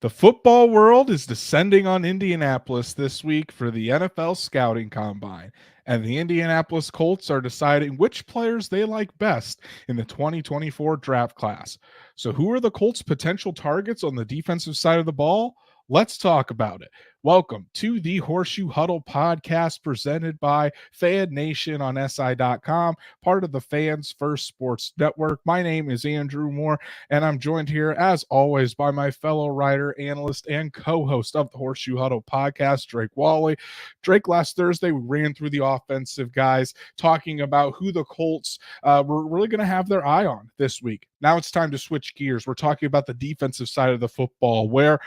The football world is descending on Indianapolis this week for the NFL Scouting Combine, and the Indianapolis Colts are deciding which players they like best in the 2024 draft class. So, who are the Colts' potential targets on the defensive side of the ball? Let's talk about it. Welcome to the Horseshoe Huddle Podcast presented by Fan Nation on SI.com, part of the Fans First Sports Network. My name is Andrew Moore, and I'm joined here, as always, by my fellow writer, analyst, and co-host of the Horseshoe Huddle Podcast, Drake Wally. Drake, last Thursday, we ran through the offensive guys, talking about who the Colts were really going to have their eye on this week. Now it's time to switch gears. We're talking about the defensive side of the football, where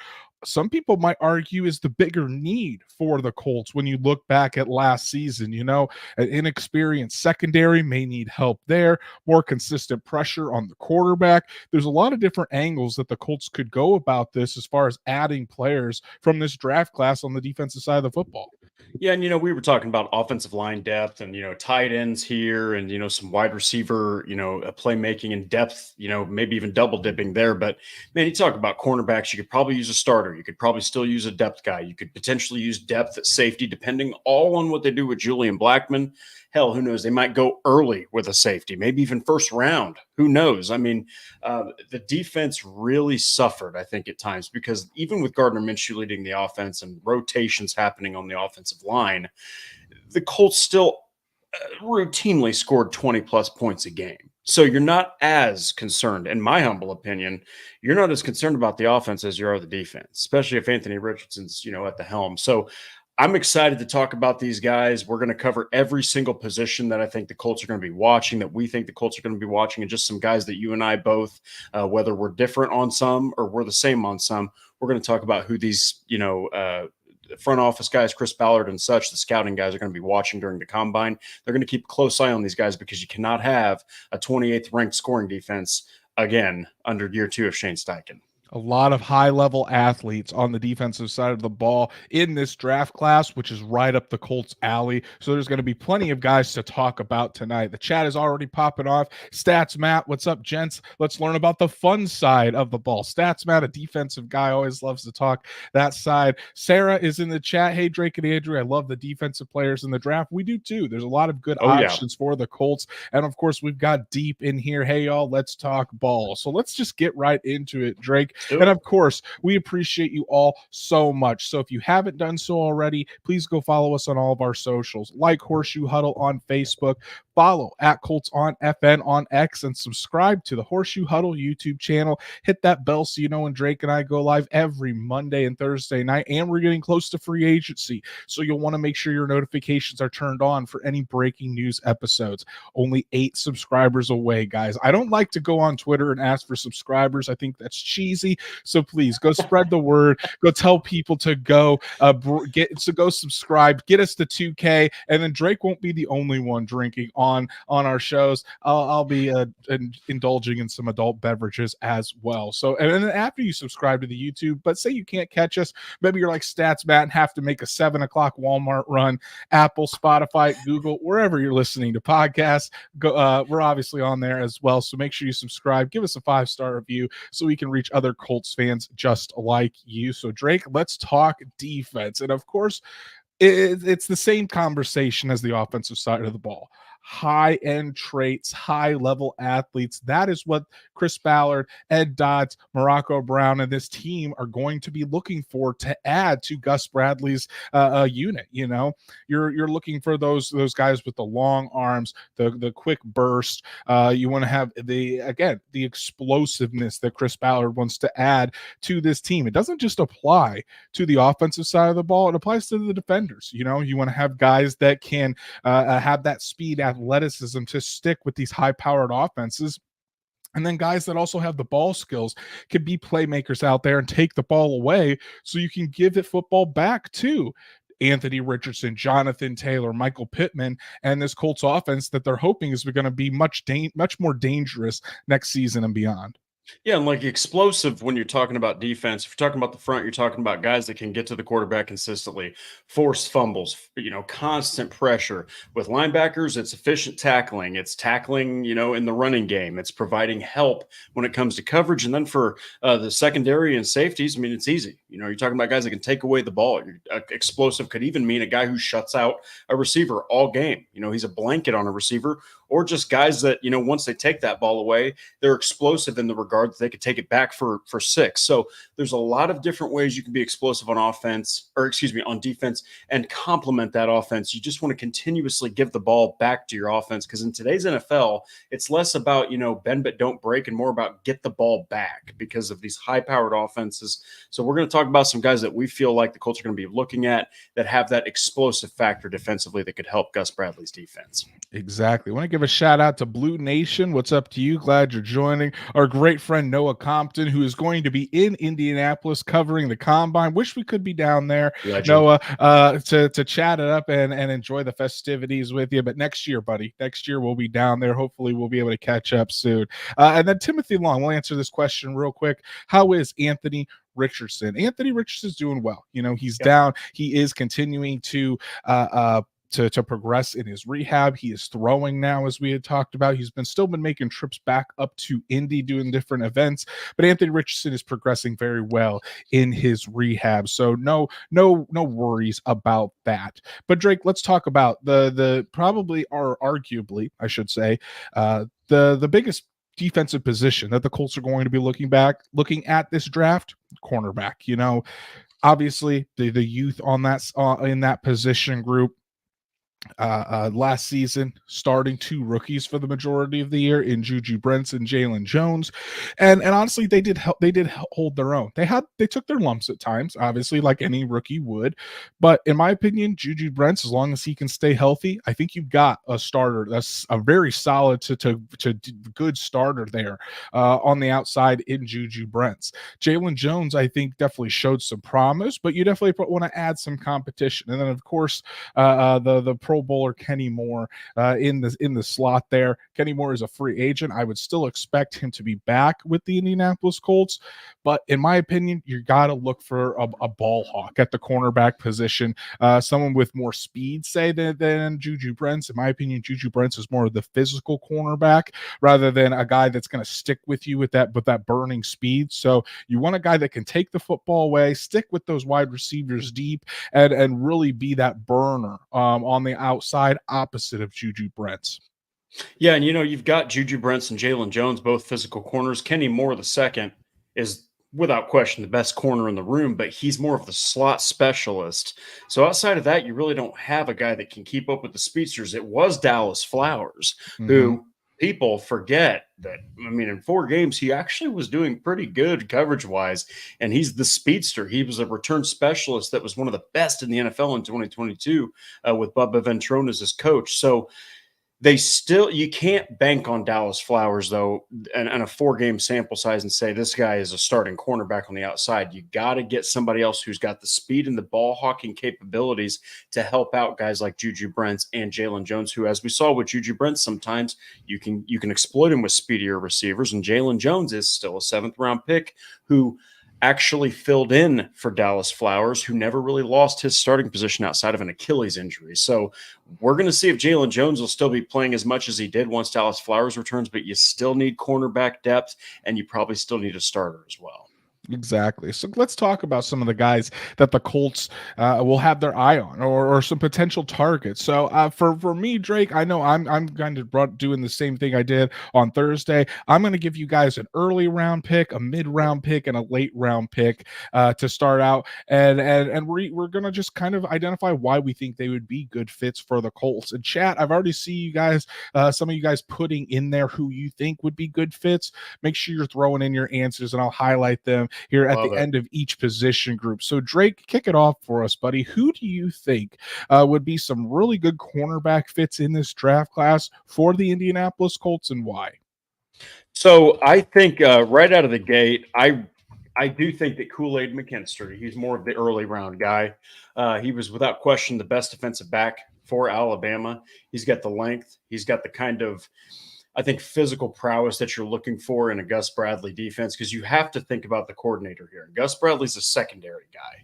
some people might argue is the bigger need for the Colts when you look back at last season. You know, an inexperienced secondary may need help there, more consistent pressure on the quarterback. There's a lot of different angles that the Colts could go about this as far as adding players from this draft class on the defensive side of the football. Yeah, and we were talking about offensive line depth and tight ends here and some wide receiver, playmaking and depth, maybe even double dipping there. But man, you talk about cornerbacks, you could probably use a starter. You could probably still use a depth guy. You could potentially use depth at safety, depending all on what they do with Julian Blackmon. Hell, who knows? They might go early with a safety, maybe even first round. Who knows? I mean, the defense really suffered, I think, at times, because even with Gardner Minshew leading the offense and rotations happening on the offensive line, the Colts still routinely scored 20-plus points a game. So you're not as concerned, in my humble opinion, you're not as concerned about the offense as you are the defense, especially if Anthony Richardson's, at the helm. So I'm excited to talk about these guys. We're going to cover every single position that I think the Colts are going to be watching, that we think the Colts are going to be watching, and just some guys that you and I both, whether we're different on some or we're the same on some, we're going to talk about who these, front office guys, Chris Ballard and such, the scouting guys are going to be watching during the combine. They're going to keep a close eye on these guys because you cannot have a 28th ranked scoring defense again under year two of Shane Steichen. A lot of high-level athletes on the defensive side of the ball in this draft class, which is right up the Colts' alley. So there's going to be plenty of guys to talk about tonight. The chat is already popping off. Stats Matt, what's up, gents? Let's learn about the fun side of the ball. Stats Matt, a defensive guy, always loves to talk that side. Sarah is in the chat. Hey, Drake and Andrew, I love the defensive players in the draft. We do too. There's a lot of good options for the Colts. And of course, we've got Deep in here. Hey, y'all, let's talk ball. So let's just get right into it, Drake. And of course, we appreciate you all so much. So if you haven't done so already, please go follow us on all of our socials, like Horseshoe Huddle on Facebook, follow at Colts on FN on X, and subscribe to the Horseshoe Huddle YouTube channel. Hit that bell so you know when Drake and I go live every Monday and Thursday night. And we're getting close to free agency, so you'll want to make sure your notifications are turned on for any breaking news episodes. Only 8 subscribers away, guys. I don't like to go on Twitter and ask for subscribers. I think that's cheesy. So please go spread the word. Go tell people to go go subscribe. Get us to 2K, and then Drake won't be the only one drinking on our shows. I'll be indulging in some adult beverages as well. So, and then after you subscribe to the YouTube, but say you can't catch us, maybe you're like Stats Matt and have to make a 7 o'clock Walmart run. Apple, Spotify, Google, wherever you're listening to podcasts, we're obviously on there as well. So make sure you subscribe. Give us a 5-star review so we can reach other Colts fans just like you. So Drake, let's talk defense. And of course, it's the same conversation as the offensive side of the ball. High-end traits, high-level athletes. That is what Chris Ballard, Ed Dodds, Morocco Brown, and this team are going to be looking for to add to Gus Bradley's unit. You're looking for those guys with the long arms, the quick burst. You want to have the explosiveness that Chris Ballard wants to add to this team. It doesn't just apply to the offensive side of the ball; it applies to the defenders. You want to have guys that can have that speed, athleticism to stick with these high-powered offenses. And then guys that also have the ball skills can be playmakers out there and take the ball away so you can give it football back to Anthony Richardson, Jonathan Taylor, Michael Pittman, and this Colts offense that they're hoping is going to be much more dangerous next season and beyond. Yeah, and like explosive when you're talking about defense. If you're talking about the front, you're talking about guys that can get to the quarterback consistently, force fumbles, constant pressure. With linebackers, it's efficient tackling. It's tackling, in the running game. It's providing help when it comes to coverage. And then for the secondary and safeties, I mean, it's easy. You're talking about guys that can take away the ball. Explosive could even mean a guy who shuts out a receiver all game. He's a blanket on a receiver, or just guys that, once they take that ball away, they're explosive in the regard that they could take it back for six. So there's a lot of different ways you can be explosive on offense, or excuse me, on defense, and complement that offense. You just want to continuously give the ball back to your offense, because in today's NFL, it's less about, bend but don't break, and more about get the ball back because of these high-powered offenses. So we're going to talk about some guys that we feel like the Colts are going to be looking at that have that explosive factor defensively that could help Gus Bradley's defense. Exactly. I want to give a shout out to Blue Nation. What's up to you? Glad you're joining. Our great friend Noah Compton, who is going to be in Indianapolis covering the combine. Wish we could be down there, Legend. Noah, to chat it up and enjoy the festivities with you. But next year, buddy, next year we'll be down there. Hopefully we'll be able to catch up soon. And then Timothy Long, we'll answer this question real quick. How is Anthony Richardson? Anthony Richardson's doing well. He's down. He is continuing to to progress in his rehab. He is throwing now, as we had talked about. He's still been making trips back up to Indy, doing different events. But Anthony Richardson is progressing very well in his rehab, so no worries about that. But Drake, let's talk about the probably, or arguably, I should say, the biggest defensive position that the Colts are going to be looking at this draft: cornerback. Obviously the youth on that in that position group. Last season, starting two rookies for the majority of the year in Juju Brents and Jalen Jones, and honestly, they did hold their own. They took their lumps at times, obviously, like any rookie would. But in my opinion, Juju Brents, as long as he can stay healthy, I think you've got a starter that's a very solid to good starter there on the outside in Juju Brents. Jalen Jones, I think, definitely showed some promise, but you definitely want to add some competition. And then, of course, the Pro Bowler Kenny Moore in the slot there. Kenny Moore is a free agent. I would still expect him to be back with the Indianapolis Colts, but in my opinion, you got to look for a ball hawk at the cornerback position, someone with more speed, say, than Juju Brents. In my opinion, Juju Brents is more of the physical cornerback rather than a guy that's going to stick with you with that burning speed. So you want a guy that can take the football away, stick with those wide receivers deep, and really be that burner on the outside, opposite of Juju Brents. Yeah, and you've got Juju Brents and Jalen Jones, both physical corners. Kenny Moore, the second, is without question the best corner in the room, but he's more of the slot specialist. So outside of that, you really don't have a guy that can keep up with the speedsters. It was Dallas Flowers, who people forget that, I mean, in 4 games, he actually was doing pretty good coverage-wise, and he's the speedster. He was a return specialist that was one of the best in the NFL in 2022 with Bubba Ventrone as his coach. So you can't bank on Dallas Flowers, though, and a 4-game sample size and say this guy is a starting cornerback on the outside. You got to get somebody else who's got the speed and the ball hawking capabilities to help out guys like Juju Brents and Jalen Jones, who, as we saw with Juju Brents, sometimes you can exploit him with speedier receivers. And Jalen Jones is still a 7th-round pick who actually filled in for Dallas Flowers, who never really lost his starting position outside of an Achilles injury. So we're going to see if Jalen Jones will still be playing as much as he did once Dallas Flowers returns, but you still need cornerback depth, and you probably still need a starter as well. Exactly. So let's talk about some of the guys that the Colts will have their eye on, or some potential targets. So for me, Drake, I know I'm kind of doing the same thing I did on Thursday. I'm going to give you guys an early round pick, a mid round pick, and a late round pick to start out, and we're going to just kind of identify why we think they would be good fits for the Colts. And chat, I've already seen you guys, some of you guys putting in there who you think would be good fits. Make sure you're throwing in your answers, and I'll highlight them here at the end of each position group. So Drake, kick it off for us, buddy. Who do you think would be some really good cornerback fits in this draft class for the Indianapolis Colts, and why? So I think right out of the gate, I do think that Kool-Aid McKinstry, he's more of the early round guy. He was without question the best defensive back for Alabama. He's got the length. He's got the kind of I think, physical prowess that you're looking for in a Gus Bradley defense, because you have to think about the coordinator here. Gus Bradley's a secondary guy.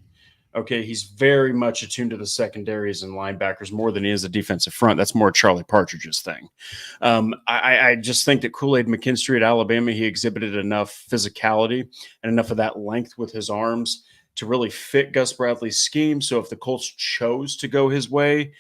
Okay, he's very much attuned to the secondaries and linebackers more than he is the defensive front. That's more Charlie Partridge's thing. I just think that Kool-Aid McKinstry at Alabama, he exhibited enough physicality and enough of that length with his arms to really fit Gus Bradley's scheme. So if the Colts chose to go his way,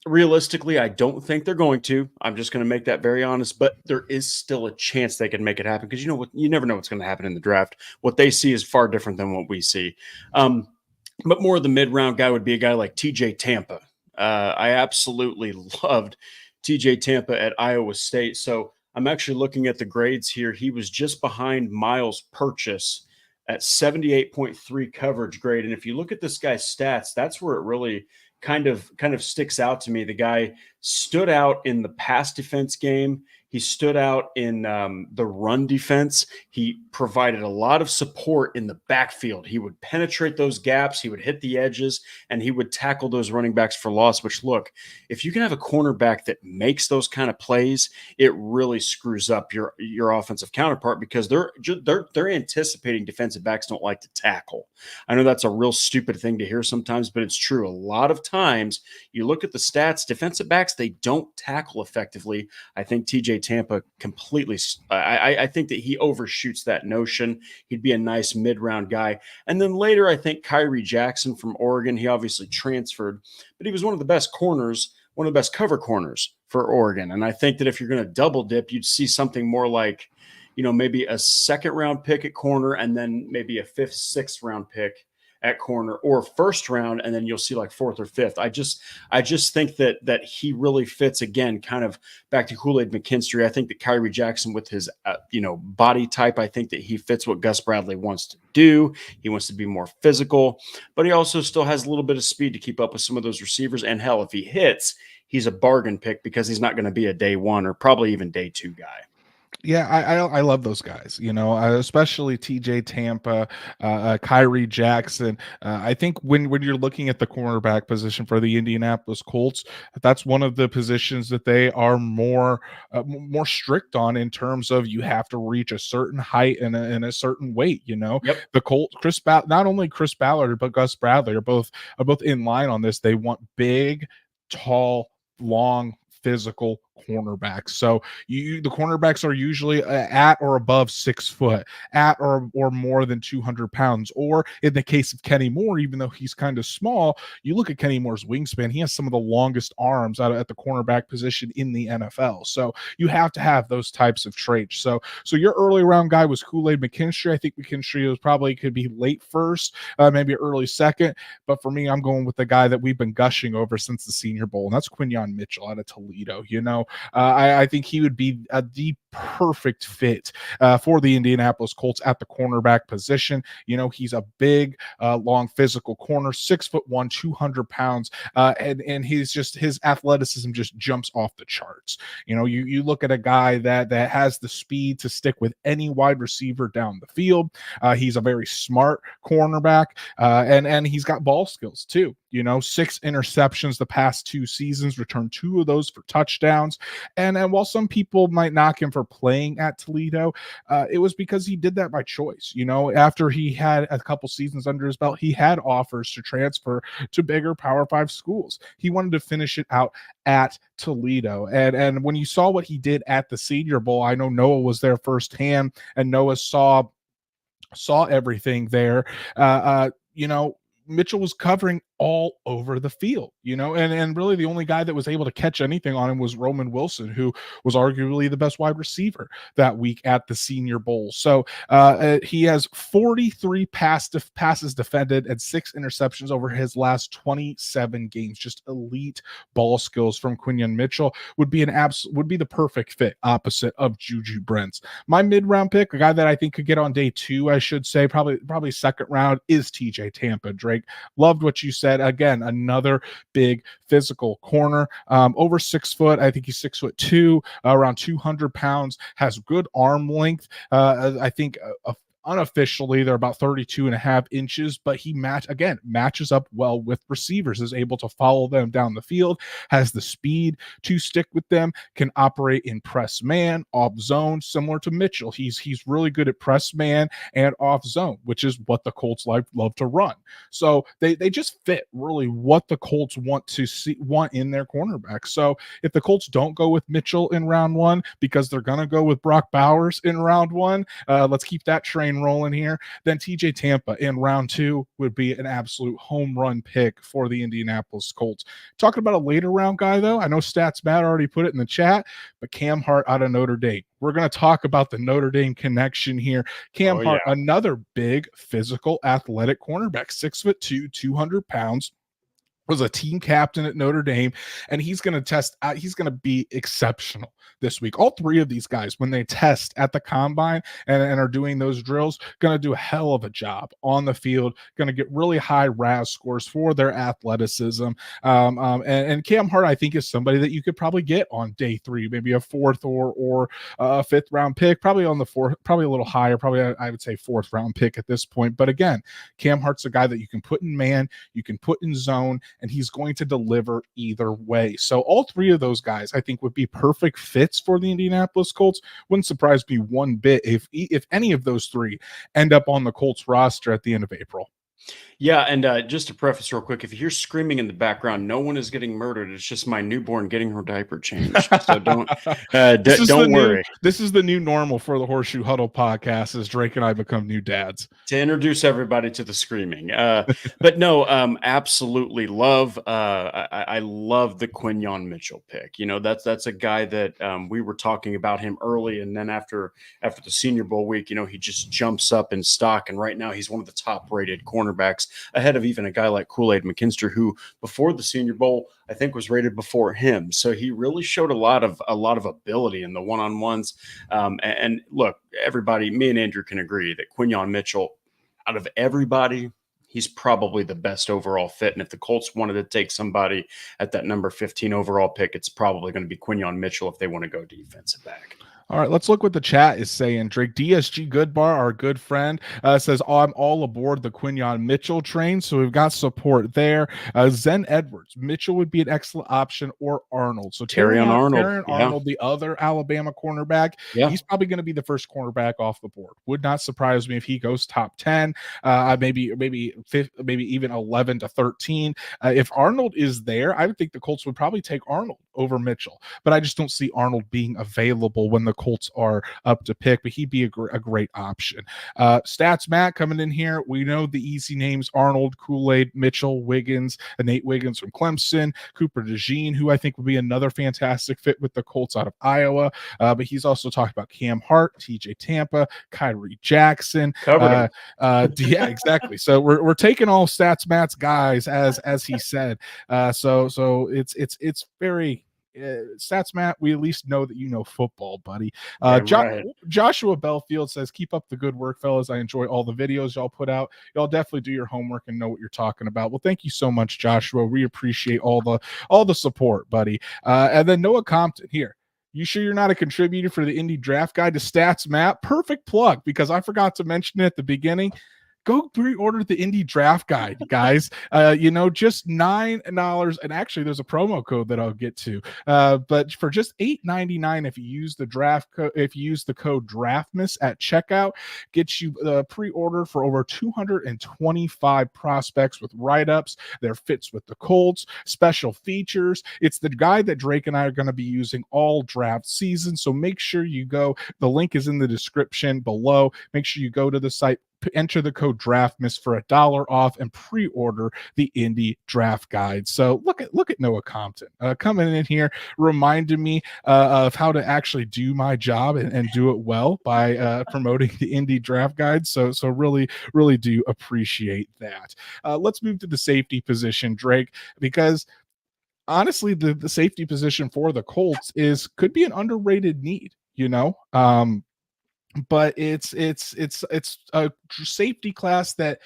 realistically, I don't think they're going to. I'm just going to make that very honest, but there is still a chance they can make it happen, because you know what? You never know what's going to happen in the draft. What they see is far different than what we see. But more of the mid-round guy would be a guy like TJ Tampa. I absolutely loved TJ Tampa at Iowa State. So I'm actually looking at the grades here. He was just behind Miles Purchase at 78.3 coverage grade. And if you look at this guy's stats, that's where it really kind of sticks out to me. The guy stood out in the pass defense game. He stood out in the run defense. He provided a lot of support in the backfield. He would penetrate those gaps. He would hit the edges, and he would tackle those running backs for loss, which, look, if you can have a cornerback that makes those kind of plays, it really screws up your offensive counterpart, because they're anticipating defensive backs don't like to tackle. I know that's a real stupid thing to hear sometimes, but it's true. A lot of times you look at the stats, defensive backs, they don't tackle effectively. I think TJ Tampa completely, I think that he overshoots that notion. He'd be a nice mid-round guy. And then later, I think Kyrie Jackson from Oregon, he obviously transferred, but he was one of the best corners, one of the best cover corners for Oregon. And I think that if you're going to double dip, you'd see something more like, maybe a second-round pick at corner, and then maybe a fifth, sixth-round pick at corner, or first round, and then you'll see like fourth or fifth. I just think that he really fits, again, kind of back to Kool-Aid McKinstry. I think that Kyrie Jackson, with his body type, I think that he fits what Gus Bradley wants to do. He wants to be more physical, but he also still has a little bit of speed to keep up with some of those receivers. And hell, if he hits, he's a bargain pick, because he's not going to be a day one or probably even day two guy. Yeah, I love those guys, especially TJ Tampa, Kyrie Jackson. I think when you're looking at the cornerback position for the Indianapolis Colts, that's one of the positions that they are more strict on, in terms of you have to reach a certain height and a certain weight. Yep. The Colts, not only Chris Ballard but Gus Bradley are both in line on this. They want big, tall, long, physical cornerbacks. So the cornerbacks are usually at or above 6 foot, at or more than 200 pounds. Or in the case of Kenny Moore, even though he's kind of small, you look at Kenny Moore's wingspan, he has some of the longest arms at the cornerback position in the NFL. So you have to have those types of traits. So your early round guy was Kool-Aid McKinstry. I think McKinstry could be late first, maybe early second. But for me, I'm going with the guy that we've been gushing over since the Senior Bowl, and that's Quinyon Mitchell out of Toledo. I think he would be the perfect fit for the Indianapolis Colts at the cornerback position. He's a big, long, physical corner, 6'1", 200 pounds, and his athleticism just jumps off the charts. You look at a guy that has the speed to stick with any wide receiver down the field. He's a very smart cornerback, and he's got ball skills too. 6 interceptions the past 2 seasons, returned 2 of those for touchdowns. And while some people might knock him for playing at Toledo, it was because he did that by choice. After he had a couple seasons under his belt, he had offers to transfer to bigger Power 5 schools. He wanted to finish it out at Toledo. And when you saw what he did at the Senior Bowl, I know Noah was there firsthand, and Noah saw everything there. Mitchell was covering all over the field, and really the only guy that was able to catch anything on him was Roman Wilson, who was arguably the best wide receiver that week at the Senior Bowl. So he has 43 passes defended and 6 interceptions over his last 27 games. Just elite ball skills from Quinyon Mitchell. Would be the perfect fit opposite of Juju Brents. My mid-round pick, a guy that I think could get on day 2, I should say, probably second round, is TJ Tampa. Drake, loved what you said. Again, another big physical corner, over 6 foot. I think he's 6'2", around 200 pounds, has good arm length. I think Unofficially, they're about 32.5 inches, but he matches up well with receivers, is able to follow them down the field, has the speed to stick with them, can operate in press man, off zone, similar to Mitchell. He's really good at press man and off zone, which is what the Colts love to run. So they just fit really what the Colts want in their cornerback. So if the Colts don't go with Mitchell in round one because they're going to go with Brock Bowers in round one, let's keep that train rolling here. Then TJ Tampa in round two would be an absolute home run pick for the Indianapolis Colts. Talking about a later round guy, though, I know Stats Matt already put it in the chat, but Cam Hart out of Notre Dame. We're going to talk about the Notre Dame connection here. Cam Hart, another big, physical, athletic cornerback, 6'2", 200 pounds. Was a team captain at Notre Dame, and he's going to be exceptional this week. All three of these guys, when they test at the combine and are doing those drills, going to do a hell of a job on the field, going to get really high RAS scores for their athleticism. And Cam Hart, I think, is somebody that you could probably get on day three, maybe a fourth or a fifth round pick, probably on the fourth, probably a little higher, probably I would say fourth round pick at this point. But again, Cam Hart's a guy that you can put in man, you can put in zone, and he's going to deliver either way. So all three of those guys, I think, would be perfect fits for the Indianapolis Colts. Wouldn't surprise me one bit if any of those three end up on the Colts roster at the end of April. Yeah, and just to preface real quick, if you hear screaming in the background, no one is getting murdered. It's just my newborn getting her diaper changed. So don't worry. This is the new normal for the Horseshoe Huddle podcast as Drake and I become new dads. To introduce everybody to the screaming. But no, absolutely love. I love the Quinyon Mitchell pick. You know, that's a guy that we were talking about him early, and then after the Senior Bowl week, you know, he just jumps up in stock, and right now he's one of the top rated cornerbacks, ahead of even a guy like Kool-Aid McKinster, who before the Senior Bowl, I think, was rated before him. So he really showed a lot of ability in the one-on-ones. And look, everybody, me and Andrew can agree that Quinyon Mitchell, out of everybody, he's probably the best overall fit. And if the Colts wanted to take somebody at that number 15 overall pick, it's probably going to be Quinyon Mitchell if they want to go defensive back. All right, let's look what the chat is saying. Drake DSG Goodbar, our good friend, says, I'm all aboard the Quinyon Mitchell train. So we've got support there. Zen Edwards, Mitchell would be an excellent option, or Arnold. So Terrion Arnold, the other Alabama cornerback, he's probably going to be the first cornerback off the board. Would not surprise me if he goes top 10, maybe even 11 to 13. If Arnold is there, I would think the Colts would probably take Arnold over Mitchell, but I just don't see Arnold being available when the Colts are up to pick, but he'd be a great option. Stats Matt coming in here. We know the easy names: Arnold, Kool-Aid, Mitchell, Wiggins, Nate Wiggins from Clemson, Cooper DeJean, who I think would be another fantastic fit with the Colts out of Iowa. But he's also talked about Cam Hart, TJ Tampa, Kyrie Jackson. Yeah, exactly. So we're taking all Stats Matt's guys as he said. So it's very Stats Matt, we at least know that you know football, buddy. Joshua Belfield says, keep up the good work, fellas. I enjoy all the videos y'all put out. Y'all definitely do your homework and know what you're talking about. Well, thank you so much, Joshua. We appreciate all the support, buddy. And then Noah Compton here. You sure you're not a contributor for the Indy Draft Guide to Stats Matt? Perfect plug, because I forgot to mention it at the beginning. Go pre-order the Indy Draft Guide, guys. Just $9, and actually there's a promo code that I'll get to. But for just $8.99, if you use the code DRAFTMISS at checkout, gets you pre-order for over 225 prospects with write-ups. Their fits with the Colts, special features. It's the guide that Drake and I are going to be using all draft season. So make sure you go. The link is in the description below. Make sure you go to the site, enter the code DRAFTMISS for $1 off, and pre-order the Indy Draft Guide. So look at Noah Compton coming in here, reminding me of how to actually do my job and do it well by promoting the Indy Draft Guide. So really do appreciate that. Let's move to the safety position, Drake, because honestly, the safety position for the Colts could be an underrated need. But it's a safety class that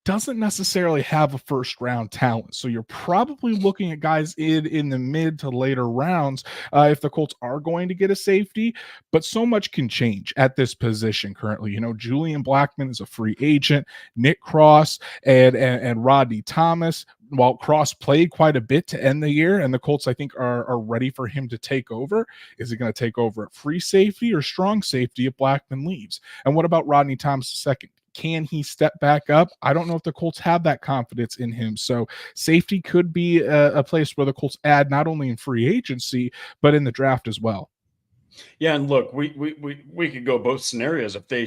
doesn't necessarily have a first round talent. So you're probably looking at guys in the mid to later rounds if the Colts are going to get a safety. But so much can change at this position currently. Julian Blackmon is a free agent. Nick Cross and Rodney Thomas, while Cross played quite a bit to end the year, and the Colts, I think, are ready for him to take over. Is he going to take over at free safety or strong safety if Blackmon leaves? And what about Rodney Thomas II? Can he step back up? I don't know if the Colts have that confidence in him. So safety could be a place where the Colts add not only in free agency, but in the draft as well. Yeah, and look, we could go both scenarios. If they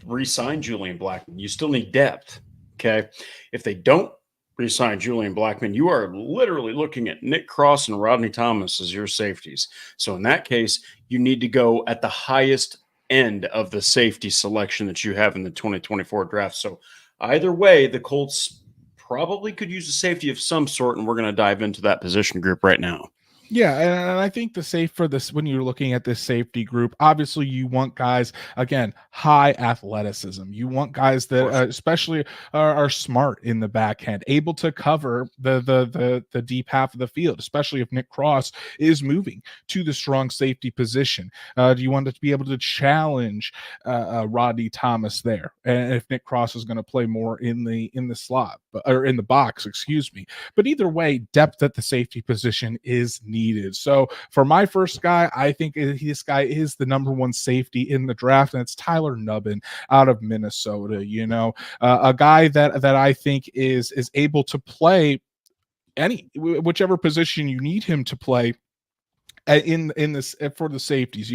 re-sign Julian Blackmon, you still need depth. Okay. If they don't re-sign Julian Blackmon, you are literally looking at Nick Cross and Rodney Thomas as your safeties. So in that case, you need to go at the highest end of the safety selection that you have in the 2024 draft. So either way, the Colts probably could use a safety of some sort, and we're going to dive into that position group right now. Yeah, and I think the safe for this, when you're looking at this safety group, obviously you want guys, again, high athleticism. You want guys that especially are smart in the back end, able to cover the deep half of the field, especially if Nick Cross is moving to the strong safety position. Do you want to be able to challenge Rodney Thomas there? And if Nick Cross is going to play more in the slot or in the box, excuse me. But either way, depth at the safety position is needed. So for my first guy, I think this guy is the number one safety in the draft, and it's Tyler Nubbin out of Minnesota. A guy that I think is able to play whichever position you need him to play. In this for the safeties,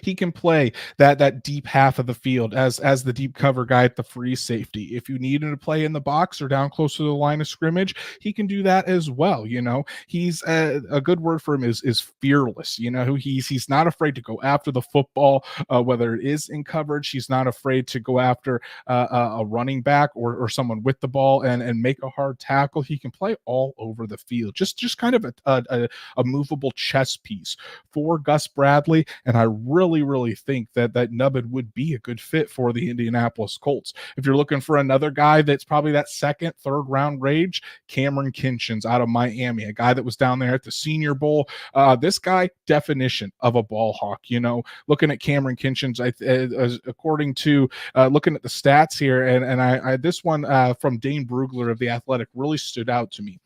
he can play that deep half of the field as the deep cover guy at the free safety. If you need him to play in the box or down close to the line of scrimmage, he can do that as well. He's a good word for him is fearless. He's not afraid to go after the football, whether it is in coverage. He's not afraid to go after a running back or someone with the ball and make a hard tackle. He can play all over the field. Just kind of a movable chess piece for Gus Bradley, and I really think that Nubbin would be a good fit for the Indianapolis Colts. If you're looking for another guy that's probably that second, third round range, Cameron Kinchens out of Miami, a guy that was down there at the Senior Bowl. This guy, definition of a ball hawk. Looking at Cameron Kinchens, according to looking at the stats here, and I this one from Dane Brugler of The Athletic really stood out to me.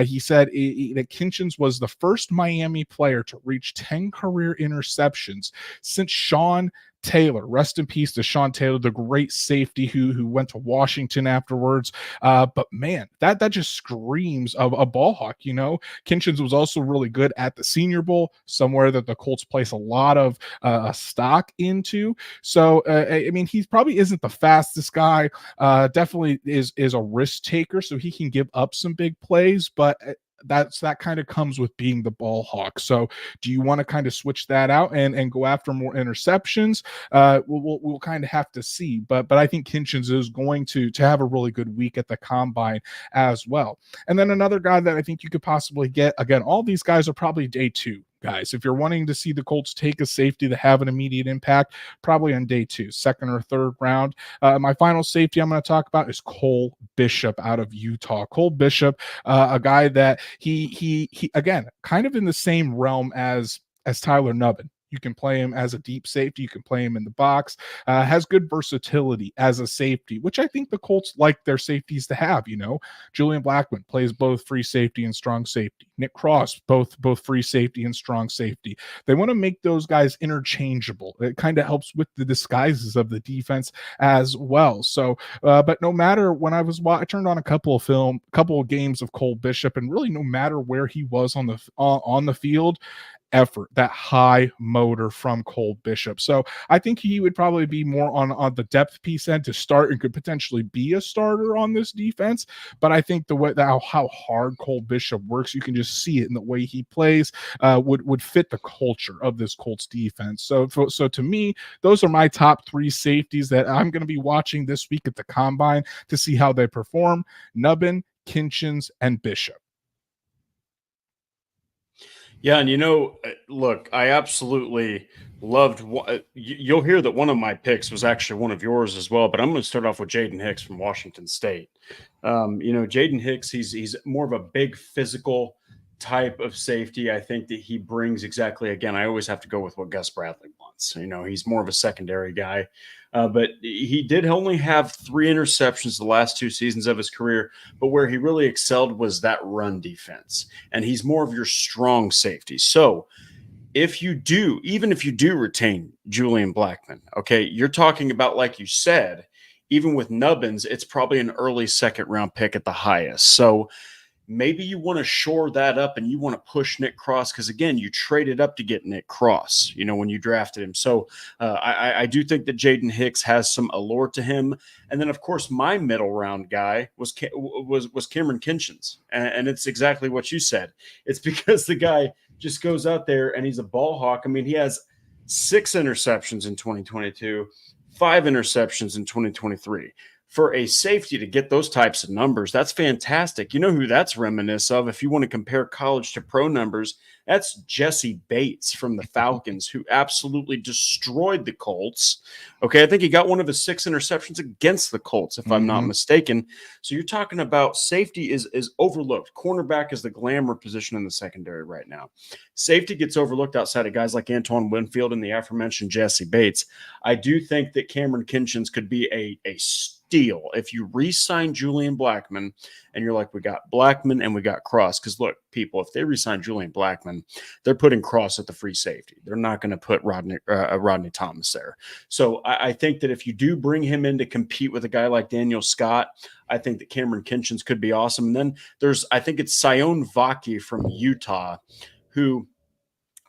He said that Kinchens was the first Miami player to reach 10 career interceptions since Sean Taylor. Rest in peace to Sean Taylor, the great safety who went to Washington afterwards. But man, that just screams of a ball hawk. Kinchens was also really good at the Senior Bowl, somewhere that the Colts place a lot of stock into. So he probably isn't the fastest guy. Definitely is a risk taker, so he can give up some big plays, but that kind of comes with being the ball hawk. So do you want to kind of switch that out and go after more interceptions? We'll kind of have to see, but I think Kinchens is going to have a really good week at the combine as well. And then another guy that I think you could possibly get, again, all these guys are probably day two guys. If you're wanting to see the Colts take a safety to have an immediate impact, probably on day two, second or third round. My final safety I'm going to talk about is Cole Bishop out of Utah. Cole Bishop, a guy that he again, kind of in the same realm as Tyler Nubbin. You can play him as a deep safety. You can play him in the box. Has good versatility as a safety, which I think the Colts like their safeties to have. Julian Blackmon plays both free safety and strong safety. Nick Cross, both free safety and strong safety. They want to make those guys interchangeable. It kind of helps with the disguises of the defense as well. So, but no matter when I turned on a couple of games of Cole Bishop, and really no matter where he was on the field, effort, that high motor from Cole Bishop. So I think he would probably be more on the depth piece end to start and could potentially be a starter on this defense. But I think the way how hard Cole Bishop works, you can just see it in the way he plays, would fit the culture of this Colts defense. So to me, those are my top three safeties that I'm going to be watching this week at the combine to see how they perform: Nubbin, Kinchens, and Bishop. Yeah, and look, I absolutely loved. You'll hear that one of my picks was actually one of yours as well, but I'm going to start off with Jaden Hicks from Washington State. Jaden Hicks, he's more of a big physical type of safety. I think that he brings exactly. Again, I always have to go with what Gus Bradley wants. He's more of a secondary guy, but he did only have 3 interceptions the last 2 seasons of his career. But where he really excelled was that run defense, and he's more of your strong safety. So even if you do retain Julian Blackman, okay, you're talking about, like you said, even with Nubbins, it's probably an early second round pick at the highest. So maybe you want to shore that up and you want to push Nick Cross because, again, you traded up to get Nick Cross, when you drafted him. So I do think that Jaden Hicks has some allure to him. And then, of course, my middle round guy was Cameron Kinchins. And it's exactly what you said. It's because the guy just goes out there and he's a ball hawk. I mean, he has 6 interceptions in 2022, 5 interceptions in 2023. For a safety to get those types of numbers, that's fantastic. You know who that's reminiscent of? If you want to compare college to pro numbers, that's Jesse Bates from the Falcons, who absolutely destroyed the Colts. Okay, I think he got one of his 6 interceptions against the Colts, if I'm not mistaken. So you're talking about safety is overlooked. Cornerback is the glamour position in the secondary right now. Safety gets overlooked outside of guys like Antoine Winfield and the aforementioned Jesse Bates. I do think that Cameron Kinchins could be a steal if you re-sign Julian Blackman and you're like, we got Blackman and we got Cross. Because look, people, if they re-sign Julian Blackman, they're putting Cross at the free safety. They're not going to put Rodney Thomas there. So I think that if you do bring him in to compete with a guy like Daniel Scott, I think that Cameron Kinchins could be awesome. And then I think it's Sion Vaki from Utah, who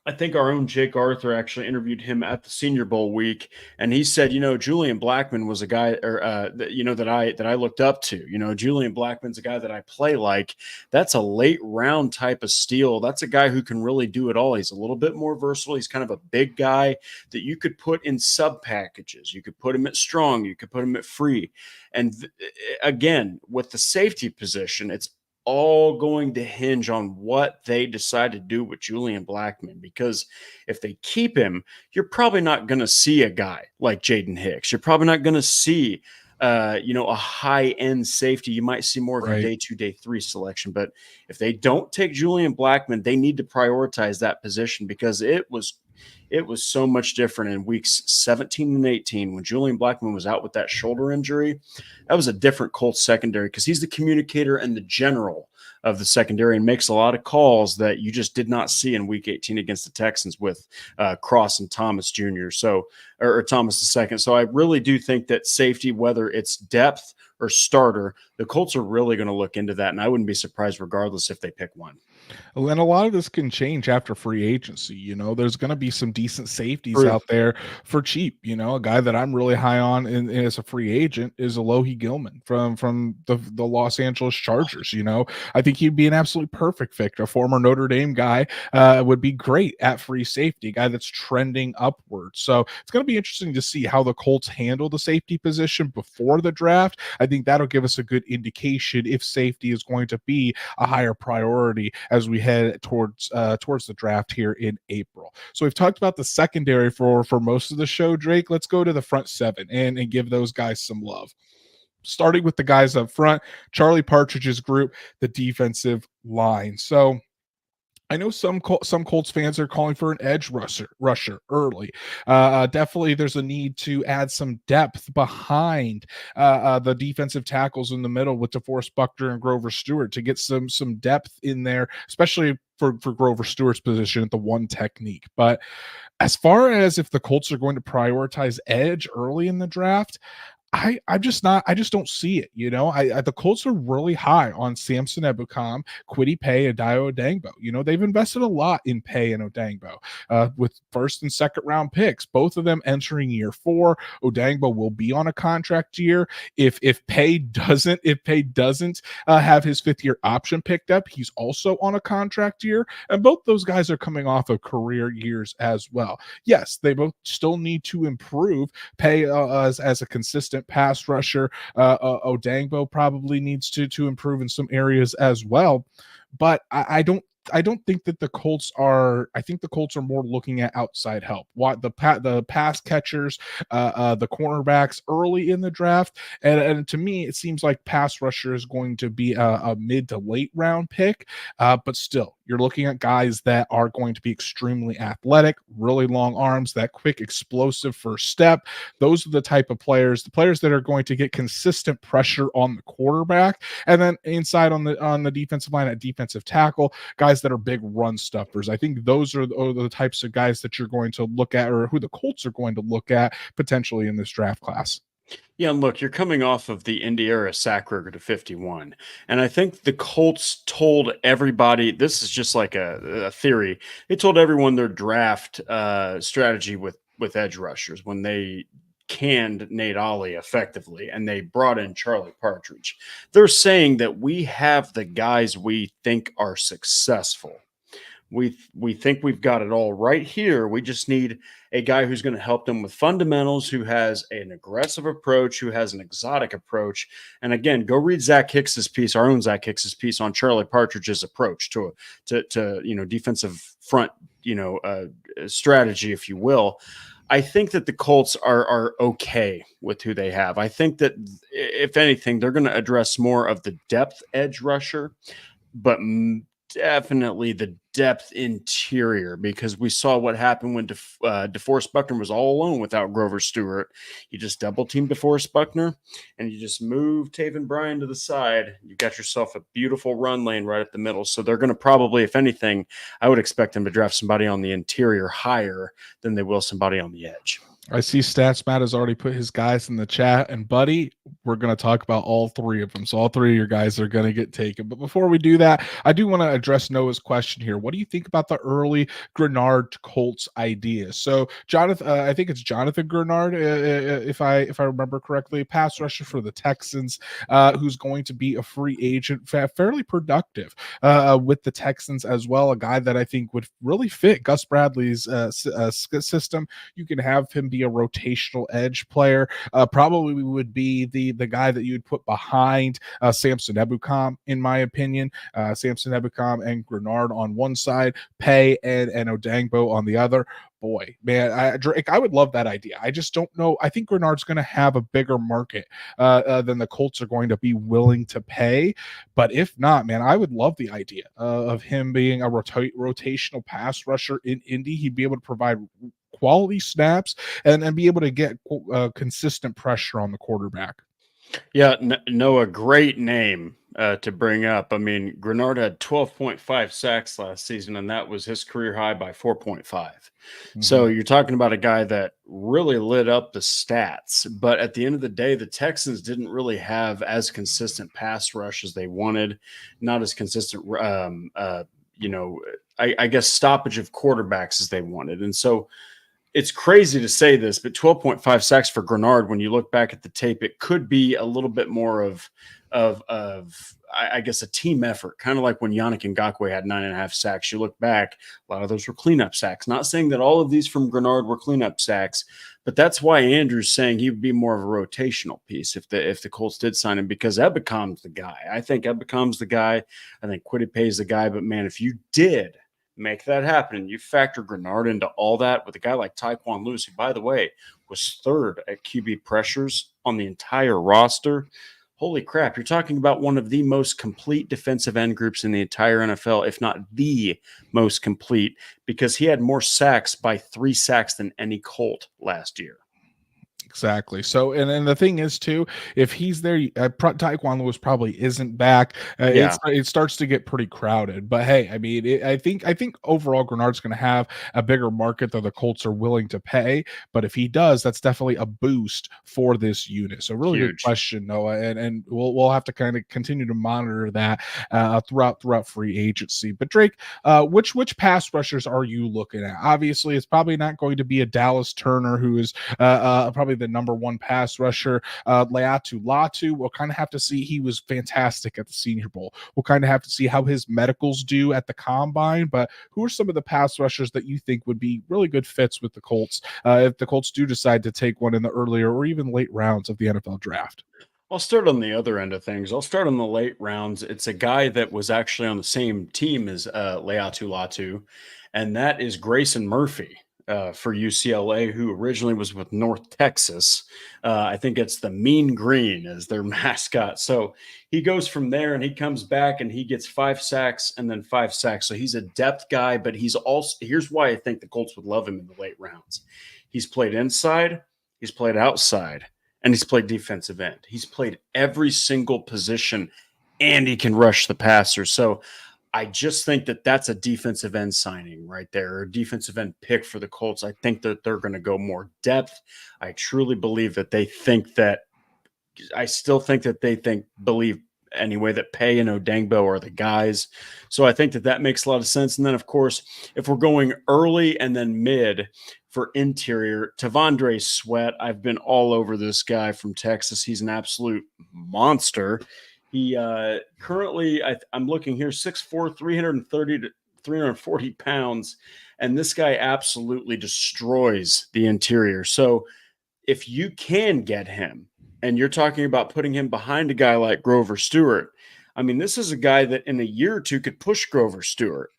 I think our own Jake Arthur actually interviewed him at the Senior Bowl week, and he said, Julian Blackman was a guy, that I looked up to. Julian Blackman's a guy that I play like. That's a late round type of steal. That's a guy who can really do it all. He's a little bit more versatile. He's kind of a big guy that you could put in sub packages. You could put him at strong. You could put him at free. And again, with the safety position, it's all going to hinge on what they decide to do with Julian Blackman, because if they keep him, you're probably not going to see a guy like Jaden Hicks. You're probably not going to see a high-end safety. You might see more of a day 2, day 3 selection. But if they don't take Julian Blackman, they need to prioritize that position, because it was so much different in weeks 17 and 18 when Julian Blackman was out with that shoulder injury. That was a different Colts secondary, because he's the communicator and the general of the secondary and makes a lot of calls that you just did not see in week 18 against the Texans with Cross and Thomas Jr. Or Thomas II. So I really do think that safety, whether it's depth or starter, the Colts are really going to look into that. And I wouldn't be surprised regardless if they pick one. And a lot of this can change after free agency. There's going to be some decent safeties out there for cheap. A guy that I'm really high on as a free agent is Alohi Gilman from the Los Angeles Chargers. I think he'd be an absolutely perfect fit. A former Notre Dame guy would be great at free safety, a guy that's trending upwards. So it's going to be interesting to see how the Colts handle the safety position before the draft. I think that'll give us a good indication if safety is going to be a higher priority as we head towards the draft here in April. So we've talked about the secondary for most of the show, Drake. Let's go to the front 7 and give those guys some love. Starting with the guys up front, Charlie Partridge's group, the defensive line. So I know some Colts fans are calling for an edge rusher early. Definitely, there's a need to add some depth behind the defensive tackles in the middle with DeForest Buckner and Grover Stewart to get some depth in there, especially for Grover Stewart's position at the one technique. But as far as if the Colts are going to prioritize edge early in the draft, I just don't see it. The Colts are really high on Samson Ebukam, Kwity Paye, and Dayo Odangbo. They've invested a lot in Paye and Odangbo with first and second round picks, both of them entering year 4. Odangbo will be on a contract year. If Paye doesn't have his 5th year option picked up, he's also on a contract year. And both those guys are coming off of career years as well. Yes, they both still need to improve. Paye as a consistent pass rusher. Odangbo probably needs to improve in some areas as well. But I don't don't think that the Colts are. I think the Colts are more looking at outside help. What the pass catchers, the cornerbacks early in the draft, and to me, it seems like pass rusher is going to be a mid to late round pick. But still, you're looking at guys that are going to be extremely athletic, really long arms, that quick, explosive first step. Those are the type of players, the players that are going to get consistent pressure on the quarterback, and then inside on the defensive line at defensive tackle, guys that are big run stuffers. I think those are the types of guys that you're going to look at, or who the Colts are going to look at potentially in this draft class. Yeah, and look, you're coming off of the Indy era sack record of 51. And I think the Colts told everybody, this is just like a theory. They told everyone their draft strategy with edge rushers when they canned Nate Ollie effectively and they brought in Charlie Partridge. They're saying that we have the guys we think are successful. We think we've got it all right here. We just need a guy who's going to help them with fundamentals, who has an aggressive approach, who has an exotic approach. And again, go read Zach Hicks's piece, our own Zach Hicks's piece on Charlie Partridge's approach to defensive front strategy, if you will. I think that the Colts are okay with who they have. I think that if anything, they're going to address more of the depth edge rusher, but definitely the depth interior, because we saw what happened when DeForest Buckner was all alone without Grover Stewart. You just double team DeForest Buckner and you just move Taven Bryan to the side. You got yourself a beautiful run lane right up the middle. So they're going to probably, if anything, I would expect them to draft somebody on the interior higher than they will somebody on the edge. I see Stats Matt has already put his guys in the chat, and buddy, we're going to talk about all three of them. So all three of your guys are going to get taken. But before we do that, I do want to address Noah's question here. What do you think about the early Grenard Colts idea? So Jonathan, I think it's Jonathan Grenard, if I remember correctly, pass rusher for the Texans, who's going to be a free agent, fairly productive with the Texans as well. A guy that I think would really fit Gus Bradley's system. You can have him be a rotational edge player. Probably would be the guy that you'd put behind Samson Ebukam, in my opinion. Samson Ebukam and Grenard on one side, Pay and Odangbo on the other. Boy, man, Drake, I would love that idea. I just don't know. I think Grenard's going to have a bigger market than the Colts are going to be willing to pay. But if not, man, I would love the idea of him being a rotational pass rusher in Indy. He'd be able to provide quality snaps and be able to get consistent pressure on the quarterback. Yeah, Noah, great name to bring up. I mean, Grenard had 12.5 sacks last season, and that was his career high by 4.5. Mm-hmm. So you're talking about a guy that really lit up the stats. But at the end of the day, the Texans didn't really have as consistent pass rush as they wanted, not as consistent, I guess, stoppage of quarterbacks as they wanted. And so it's crazy to say this, but 12.5 sacks for Grenard, when you look back at the tape, it could be a little bit more of I guess, a team effort, kind of like when Yannick Ngakoue had 9.5 sacks. You look back, a lot of those were cleanup sacks. Not saying that all of these from Grenard were cleanup sacks, but that's why Andrew's saying he would be more of a rotational piece if the Colts did sign him, because Ebekam's the guy. I think Ebekam's the guy. I think Kwity Paye's the guy. But, man, if you did make that happen, you factor Grenard into all that with a guy like Tyquan Lewis, who, by the way, was third at QB pressures on the entire roster. Holy crap, you're talking about one of the most complete defensive end groups in the entire NFL, if not the most complete, because he had more sacks by 3 sacks than any Colt last year. Exactly. So, and the thing is too, if he's there, Tyquan Lewis probably isn't back. It starts to get pretty crowded. But hey, I mean, I think overall Grenard's going to have a bigger market than the Colts are willing to pay. But if he does, that's definitely a boost for this unit. So, really good question, Noah, and we'll have to kind of continue to monitor that throughout free agency. But Drake, which pass rushers are you looking at? Obviously, it's probably not going to be a Dallas Turner, who is probably the number one pass rusher. Laiatu Latu, we'll kind of have to see. He was fantastic at the Senior Bowl. We'll kind of have to see how his medicals do at the combine. But who are some of the pass rushers that you think would be really good fits with the Colts if the Colts do decide to take one in the earlier or even late rounds of the NFL draft? I'll start on the other end of things. I'll start on the late rounds. It's a guy that was actually on the same team as Leatu Latu, and that is Grayson Murphy for UCLA, who originally was with North Texas. I think it's the Mean Green as their mascot. So he goes from there and he comes back and he gets 5 sacks and then 5 sacks. So he's a depth guy, but he's also, here's why I think the Colts would love him in the late rounds. He's played inside, he's played outside, and he's played defensive end. He's played every single position, and he can rush the passer. So I just think that that's a defensive end signing right there, or a defensive end pick for the Colts. I think that they're going to go more depth. I truly believe that they think that – I still think that they believe anyway that Pay and Odengbo are the guys. So I think that that makes a lot of sense. And then, of course, if we're going early and then mid – for interior, T'Vondre Sweat. I've been all over this guy from Texas. He's an absolute monster. He currently, I'm looking here, 6'4", 330 to 340 pounds, and this guy absolutely destroys the interior. So if you can get him, and you're talking about putting him behind a guy like Grover Stewart, I mean, this is a guy that in a year or two could push Grover Stewart.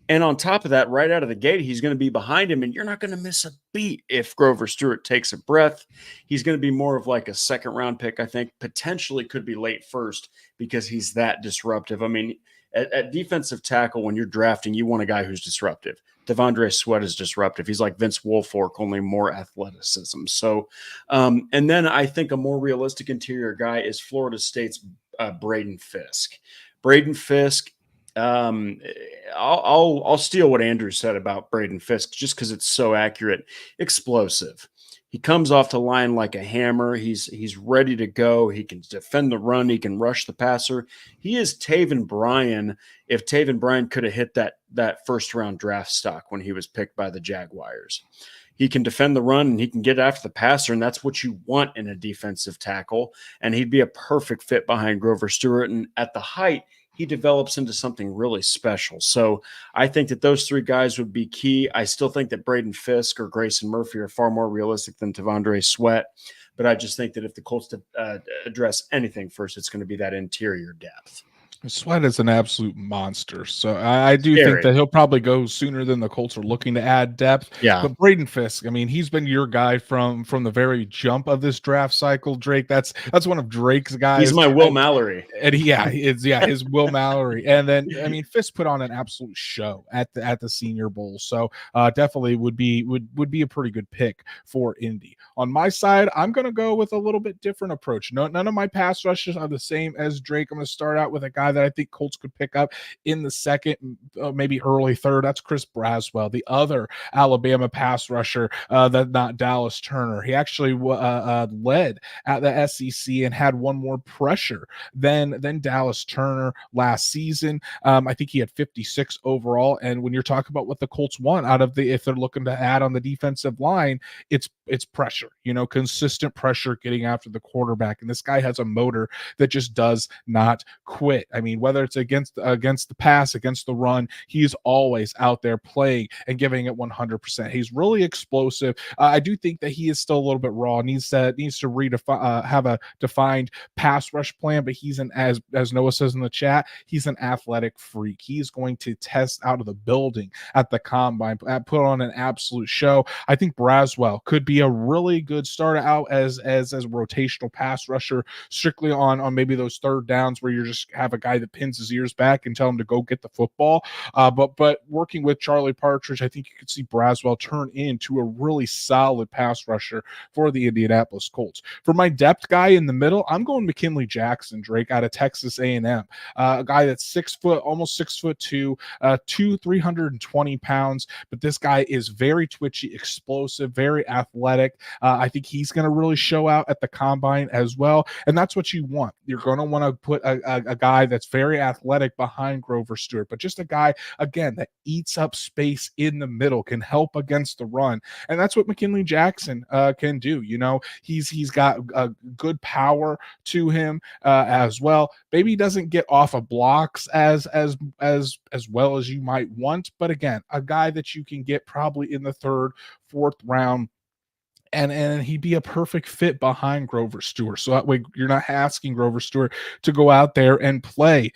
And on top of that, right out of the gate, he's going to be behind him, and you're not going to miss a beat if Grover Stewart takes a breath. He's going to be more of like a second-round pick, I think. Potentially could be late first because he's that disruptive. I mean, at defensive tackle, when you're drafting, you want a guy who's disruptive. T'Vondre Sweat is disruptive. He's like Vince Wilfork, only more athleticism. So, and then I think a more realistic interior guy is Florida State's Braden Fisk. Braden Fisk, I'll steal what Andrew said about Braden Fisk just because it's so accurate. Explosive. He comes off the line like a hammer. He's ready to go. He can defend the run. He can rush the passer. He is Taven Bryan if Taven Bryan could have hit that first round draft stock when he was picked by the Jaguars. He can defend the run and he can get after the passer, and that's what you want in a defensive tackle. And he'd be a perfect fit behind Grover Stewart. And at the height, he develops into something really special. So I think that those three guys would be key. I still think that Braden Fisk or Grayson Murphy are far more realistic than T'Vondre Sweat. But I just think that if the Colts address anything first, it's going to be that interior depth. Sweat is an absolute monster. So I do think that he'll probably go sooner than the Colts are looking to add depth. Yeah. But Braden Fisk, I mean, he's been your guy from the very jump of this draft cycle, Drake. That's one of Drake's guys. He's my Will Mallory. And his Will Mallory. And then, I mean, Fisk put on an absolute show at the Senior Bowl. So definitely would be a pretty good pick for Indy. On my side, I'm going to go with a little bit different approach. None of my pass rushes are the same as Drake. I'm going to start out with a guy that I think Colts could pick up in the second, maybe early third. That's Chris Braswell, the other Alabama pass rusher, that not Dallas Turner. He actually led at the SEC and had one more pressure than Dallas Turner last season. I think he had 56 overall. And when you're talking about what the Colts want out of if they're looking to add on the defensive line, it's pressure, consistent pressure getting after the quarterback. And this guy has a motor that just does not quit. I mean, whether it's against the pass, against the run, he's always out there playing and giving it 100%. He's really explosive. I do think that he is still a little bit raw. Needs to have a defined pass rush plan, but he's as Noah says in the chat, he's an athletic freak. He's going to test out of the building at the combine, put on an absolute show. I think Braswell could be a really good start out as a rotational pass rusher, strictly on maybe those third downs where you just have a guy that pins his ears back and tell him to go get the football. But working with Charlie Partridge, I think you could see Braswell turn into a really solid pass rusher for the Indianapolis Colts. For my depth guy in the middle, I'm going McKinley Jackson, Drake, out of Texas A&M. A guy that's 6 foot, almost 6'2", 320 pounds. But this guy is very twitchy, explosive, very athletic. I think he's going to really show out at the combine as well. And that's what you want. You're going to want to put a guy that's very athletic behind Grover Stewart, but just a guy, again, that eats up space in the middle, can help against the run. And that's what McKinley Jackson can do. He's got a good power to him as well. Maybe he doesn't get off of blocks as well as you might want, but again, a guy that you can get probably in the third, fourth round and he'd be a perfect fit behind Grover Stewart. So that way you're not asking Grover Stewart to go out there and play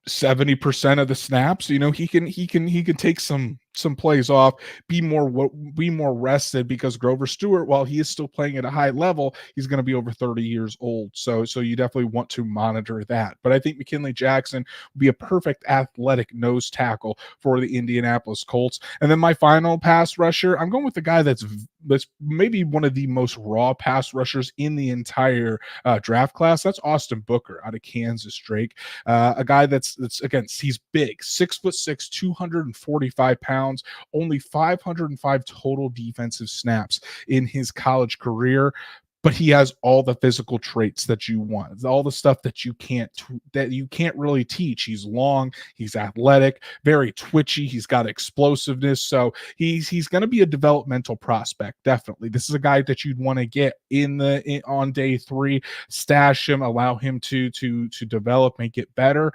70% of the snaps. He can take some plays off, be more rested, because Grover Stewart, while he is still playing at a high level, he's going to be over 30 years old. So you definitely want to monitor that. But I think McKinley Jackson would be a perfect athletic nose tackle for the Indianapolis Colts. And then my final pass rusher, I'm going with the guy that's maybe one of the most raw pass rushers in the entire draft class. That's Austin Booker out of Kansas, Drake. A guy that's again, he's big, 6'6", 245 pounds, only 505 total defensive snaps in his college career. But he has all the physical traits that you want, all the stuff that you can't really teach. He's long, he's athletic, very twitchy, he's got explosiveness. So he's going to be a developmental prospect, definitely. This is a guy that you'd want to get on day 3, stash him, allow him to develop and get better.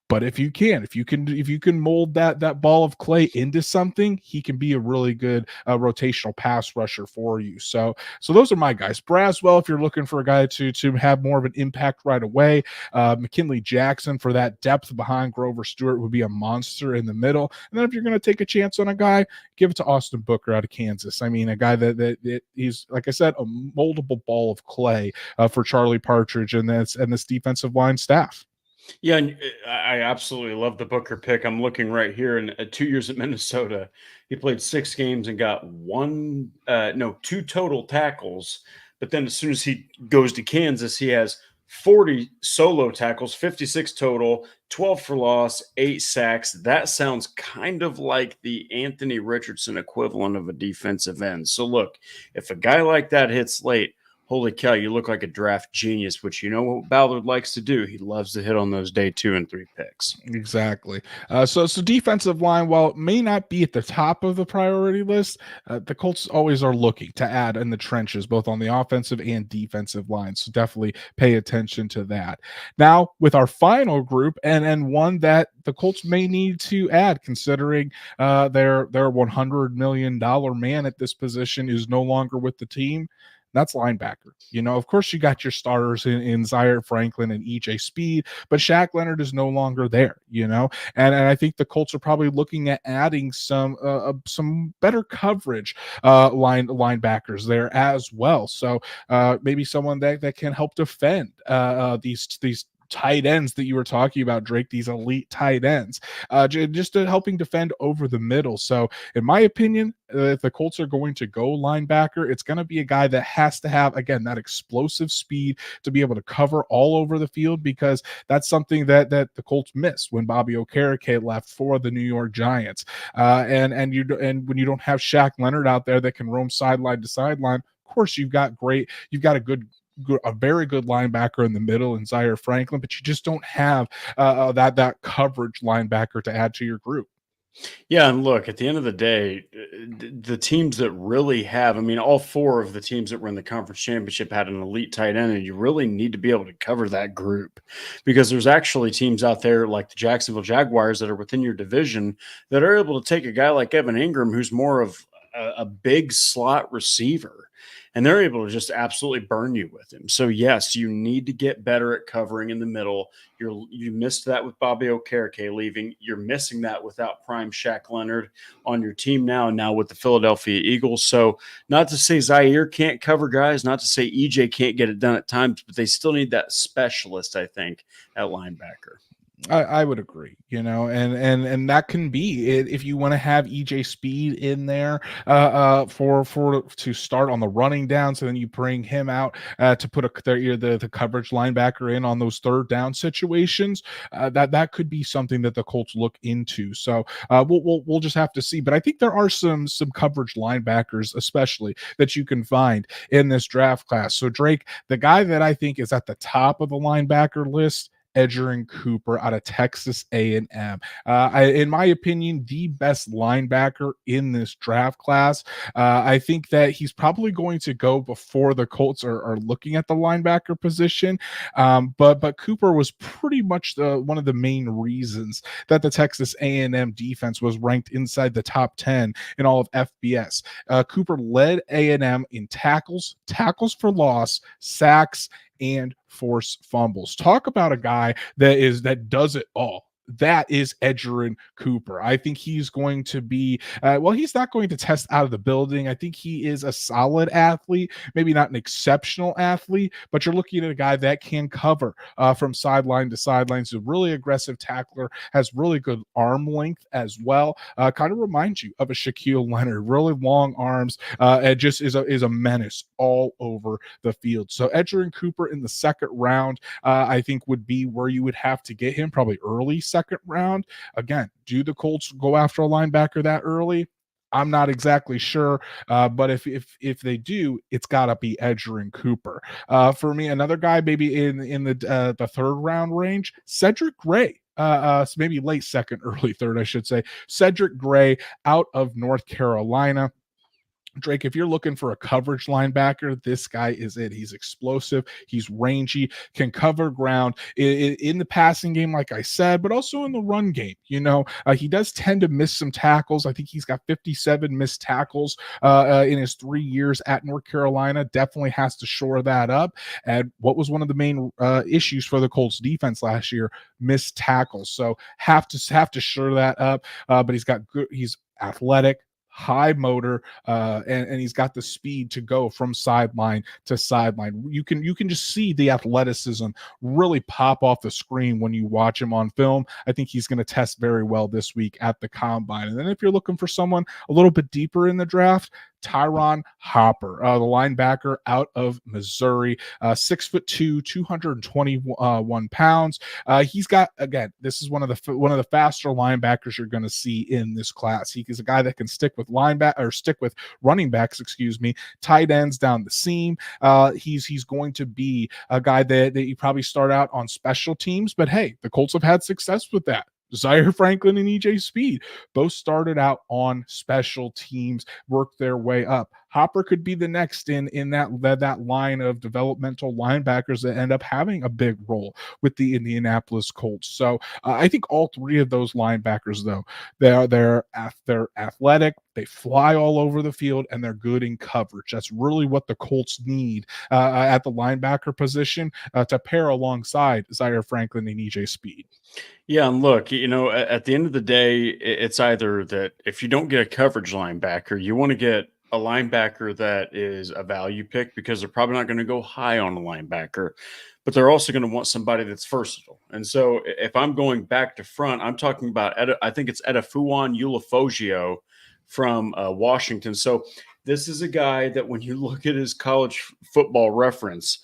But if you can mold that ball of clay into something, he can be a really good rotational pass rusher for you. So those are my guys. Braswell, if you're looking for a guy to have more of an impact right away. McKinley Jackson for that depth behind Grover Stewart would be a monster in the middle. And then if you're going to take a chance on a guy, give it to Austin Booker out of Kansas. I mean, a guy that he's, like I said, a moldable ball of clay for Charlie Partridge and this defensive line staff. Yeah, and I absolutely love the Booker pick. I'm looking right here, and 2 years at Minnesota, he played 6 games and got 2 total tackles. But then as soon as he goes to Kansas, he has 40 solo tackles, 56 total, 12 for loss, 8 sacks. That sounds kind of like the Anthony Richardson equivalent of a defensive end. So look, if a guy like that hits late, holy cow, you look like a draft genius, which you know what Ballard likes to do. He loves to hit on those day 2 and 3 picks. Exactly. So defensive line, while it may not be at the top of the priority list, the Colts always are looking to add in the trenches, both on the offensive and defensive line. So definitely pay attention to that. Now, with our final group, and one that the Colts may need to add, considering their $100 million man at this position is no longer with the team. That's linebacker. Of course, you got your starters in Zaire Franklin and EJ Speed, but Shaq Leonard is no longer there. And I think the Colts are probably looking at adding some better coverage linebackers there as well. So maybe someone that can help defend these tight ends that you were talking about, Drake, these elite tight ends, just helping defend over the middle. So in my opinion, if the Colts are going to go linebacker, it's going to be a guy that has to have, again, that explosive speed to be able to cover all over the field, because that's something that the Colts missed when Bobby Okereke left for the New York Giants. And when you don't have Shaq Leonard out there that can roam sideline to sideline, of course you've got a very good linebacker in the middle in Zaire Franklin, but you just don't have that coverage linebacker to add to your group. Yeah, and look, at the end of the day, the teams that really have, I mean, all 4 of the teams that were in the conference championship had an elite tight end, and you really need to be able to cover that group, because there's actually teams out there like the Jacksonville Jaguars that are within your division that are able to take a guy like Evan Ingram, who's more of a big slot receiver, and they're able to just absolutely burn you with him. So yes, you need to get better at covering in the middle. You missed that with Bobby Okereke leaving. You're missing that without prime Shaq Leonard on your team now with the Philadelphia Eagles. So not to say Zaire can't cover guys, not to say EJ can't get it done at times, but they still need that specialist, I think, at linebacker. I would agree, and that can be it if you want to have EJ Speed in there for to start on the running down. So then you bring him out to put the coverage linebacker in on those third down situations. That could be something that the Colts look into. So we'll just have to see. But I think there are some coverage linebackers, especially, that you can find in this draft class. So Drake, the guy that I think is at the top of the linebacker list, Edgerrin Cooper out of Texas A&M. In my opinion, the best linebacker in this draft class. I think that he's probably going to go before the Colts are looking at the linebacker position. But Cooper was pretty much one of the main reasons that the Texas A&M defense was ranked inside the top 10 in all of FBS. Cooper led A&M in tackles for loss, sacks, and forced fumbles. Talk about a guy that does it all. That is Edgerrin Cooper. I think he's going to be, he's not going to test out of the building. I think he is a solid athlete, maybe not an exceptional athlete, but you're looking at a guy that can cover from sideline to sideline. He's a really aggressive tackler, has really good arm length as well. Kind of reminds you of a Shaquille Leonard, really long arms, and just is a menace all over the field. So Edgerrin Cooper in the second round, I think would be where you would have to get him, probably early second round. Again, do the Colts go after a linebacker that early? I'm not exactly sure, but if they do, it's got to be Edgerrin Cooper. For me, another guy maybe in the third round range, Cedric Gray. Maybe late second, early third, I should say. Cedric Gray out of North Carolina. Drake, if you're looking for a coverage linebacker, this guy is it. He's explosive. He's rangy, can cover ground in the passing game, like I said, but also in the run game. He does tend to miss some tackles. I think he's got 57 missed tackles in his 3 years at North Carolina. Definitely has to shore that up. And what was one of the main issues for the Colts defense last year? Missed tackles. So have to shore that up. But he's athletic, high motor, and he's got the speed to go from sideline to sideline. You can just see the athleticism really pop off the screen when you watch him on film. I think he's going to test very well this week at the combine. And then if you're looking for someone a little bit deeper in the draft, Tyron Hopper, the linebacker out of Missouri, 6'2", 221 pounds. He's got, again, this is one of the faster linebackers you're going to see in this class. He is a guy that can stick with running backs, tight ends down the seam. He's going to be a guy that you probably start out on special teams, but hey, the Colts have had success with that. Zaire Franklin and EJ Speed both started out on special teams, worked their way up. Hopper could be the next in that line of developmental linebackers that end up having a big role with the Indianapolis Colts. So I think all three of those linebackers, though, they're athletic, they fly all over the field, and they're good in coverage. That's really what the Colts need at the linebacker position to pair alongside Zaire Franklin and EJ Speed. Yeah, and look, at the end of the day, it's either that if you don't get a coverage linebacker, you want to get a linebacker that is a value pick because they're probably not going to go high on a linebacker, but they're also going to want somebody that's versatile. And so if I'm going back to front, I'm talking about, I think it's Edefuan Ulafogio from Washington. So this is a guy that when you look at his college football reference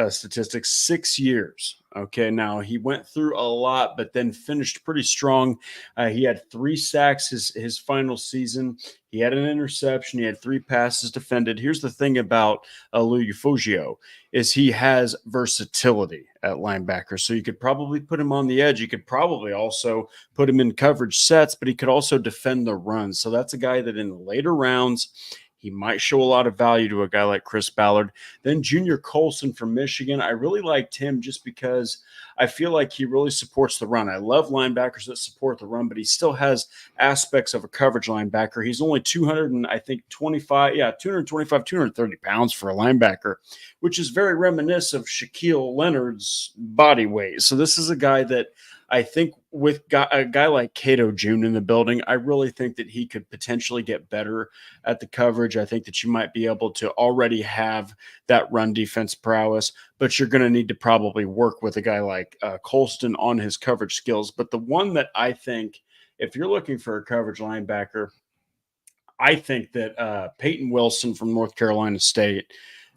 statistics, 6 years. Okay, now he went through a lot, but then finished pretty strong. He had 3 sacks his final season. He had an interception. He had 3 passes defended. Here's the thing about Ulafogio is he has versatility at linebacker. So you could probably put him on the edge. You could probably also put him in coverage sets, but he could also defend the run. So that's a guy that in the later rounds, he might show a lot of value to a guy like Chris Ballard. Then Junior Colson from Michigan. I really liked him just because I feel like he really supports the run. I love linebackers that support the run, but he still has aspects of a coverage linebacker. He's only 230 pounds for a linebacker, which is very reminiscent of Shaquille Leonard's body weight. So this is a guy that I think with a guy like Cato June in the building, I really think that he could potentially get better at the coverage. I think that you might be able to already have that run defense prowess, but you're going to need to probably work with a guy like Colston on his coverage skills. But the one that I think, if you're looking for a coverage linebacker, I think that Peyton Wilson from North Carolina State,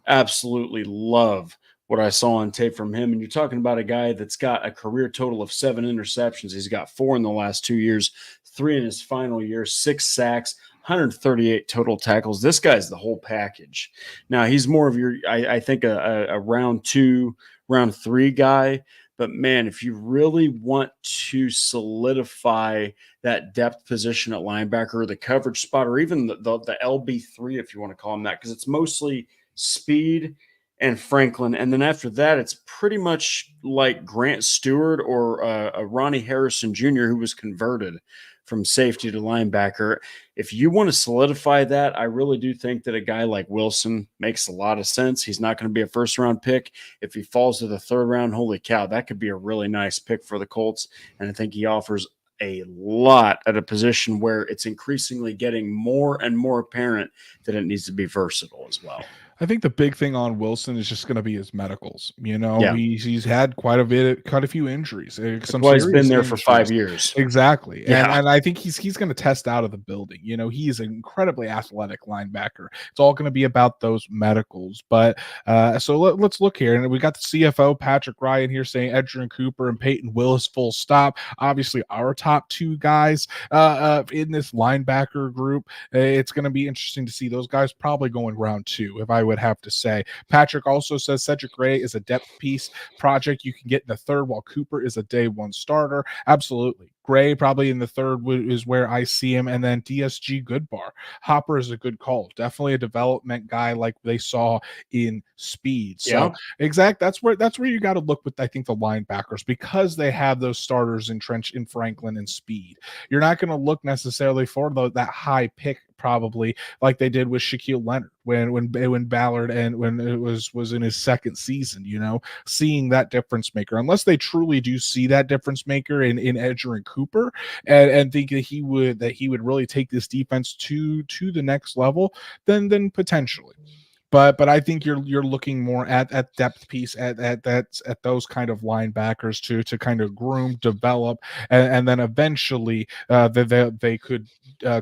absolutely love what I saw on tape from him. And you're talking about a guy that's got a career total of 7 interceptions. He's got 4 in the last 2 years, 3 in his final year, 6 sacks, 138 total tackles. This guy's the whole package. Now, he's more of I think, a round 2, round 3 guy. But man, if you really want to solidify that depth position at linebacker or the coverage spot, or even the LB3, if you want to call him that, because it's mostly speed and Franklin. And then after that, it's pretty much like Grant Stewart or Ronnie Harrison Jr., who was converted from safety to linebacker. If you want to solidify that, I really do think that a guy like Wilson makes a lot of sense. He's not going to be a first-round pick. If he falls to the third round, holy cow, that could be a really nice pick for the Colts. And I think he offers a lot at a position where it's increasingly getting more and more apparent that it needs to be versatile as well. I think the big thing on Wilson is just going to be his medicals. You know, Yeah. he's had quite a few injuries. That's why he's been there for 5 years. Exactly. Yeah. And I think he's going to test out of the building. You know, he is an incredibly athletic linebacker. It's all going to be about those medicals. But so let's look here. And we got the CFO, Patrick Ryan, here saying Edgerrin Cooper and Peyton Willis, full stop. Obviously, our top two guys in this linebacker group. It's going to be interesting to see those guys probably going round two, if I would have to say. Patrick also says Cedric Gray is a depth piece project you can get in the third, while Cooper is a day one starter. Absolutely. Gray probably in the third is where I see him, and then DSG Goodbar. Hopper is a good call. Definitely a development guy like they saw in speed. So that's where you got to look with, I think, the linebackers, because they have those starters in Trench, in Franklin, and speed. You're not going to look necessarily for that high pick, probably like they did with Shaquille Leonard when Ballard and when it was in his second season, you know, seeing that difference maker, unless they truly do see that difference maker in Edgerrin Cooper and think that he would really take this defense to the next level, then potentially. But I think you're looking more at depth piece at those kind of linebackers to kind of groom, develop, and then eventually they could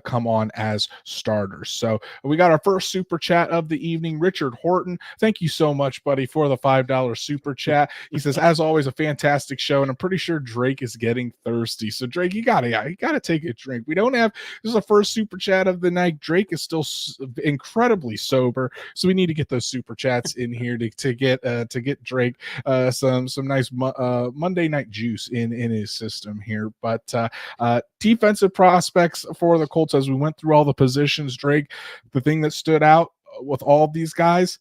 come on as starters. So we got our first super chat of the evening. Richard Horton, thank you so much, buddy, for the $5 super chat. He says, as always, a fantastic show, and I'm pretty sure Drake is getting thirsty. So Drake, you gotta take a drink. We don't have this is the first super chat of the night. Drake is still incredibly sober, so we need to get those super chats in here to get Drake some nice Monday night juice in his system here. But defensive prospects for the Colts, as we went through all the positions, Drake, the thing that stood out with all of these guys,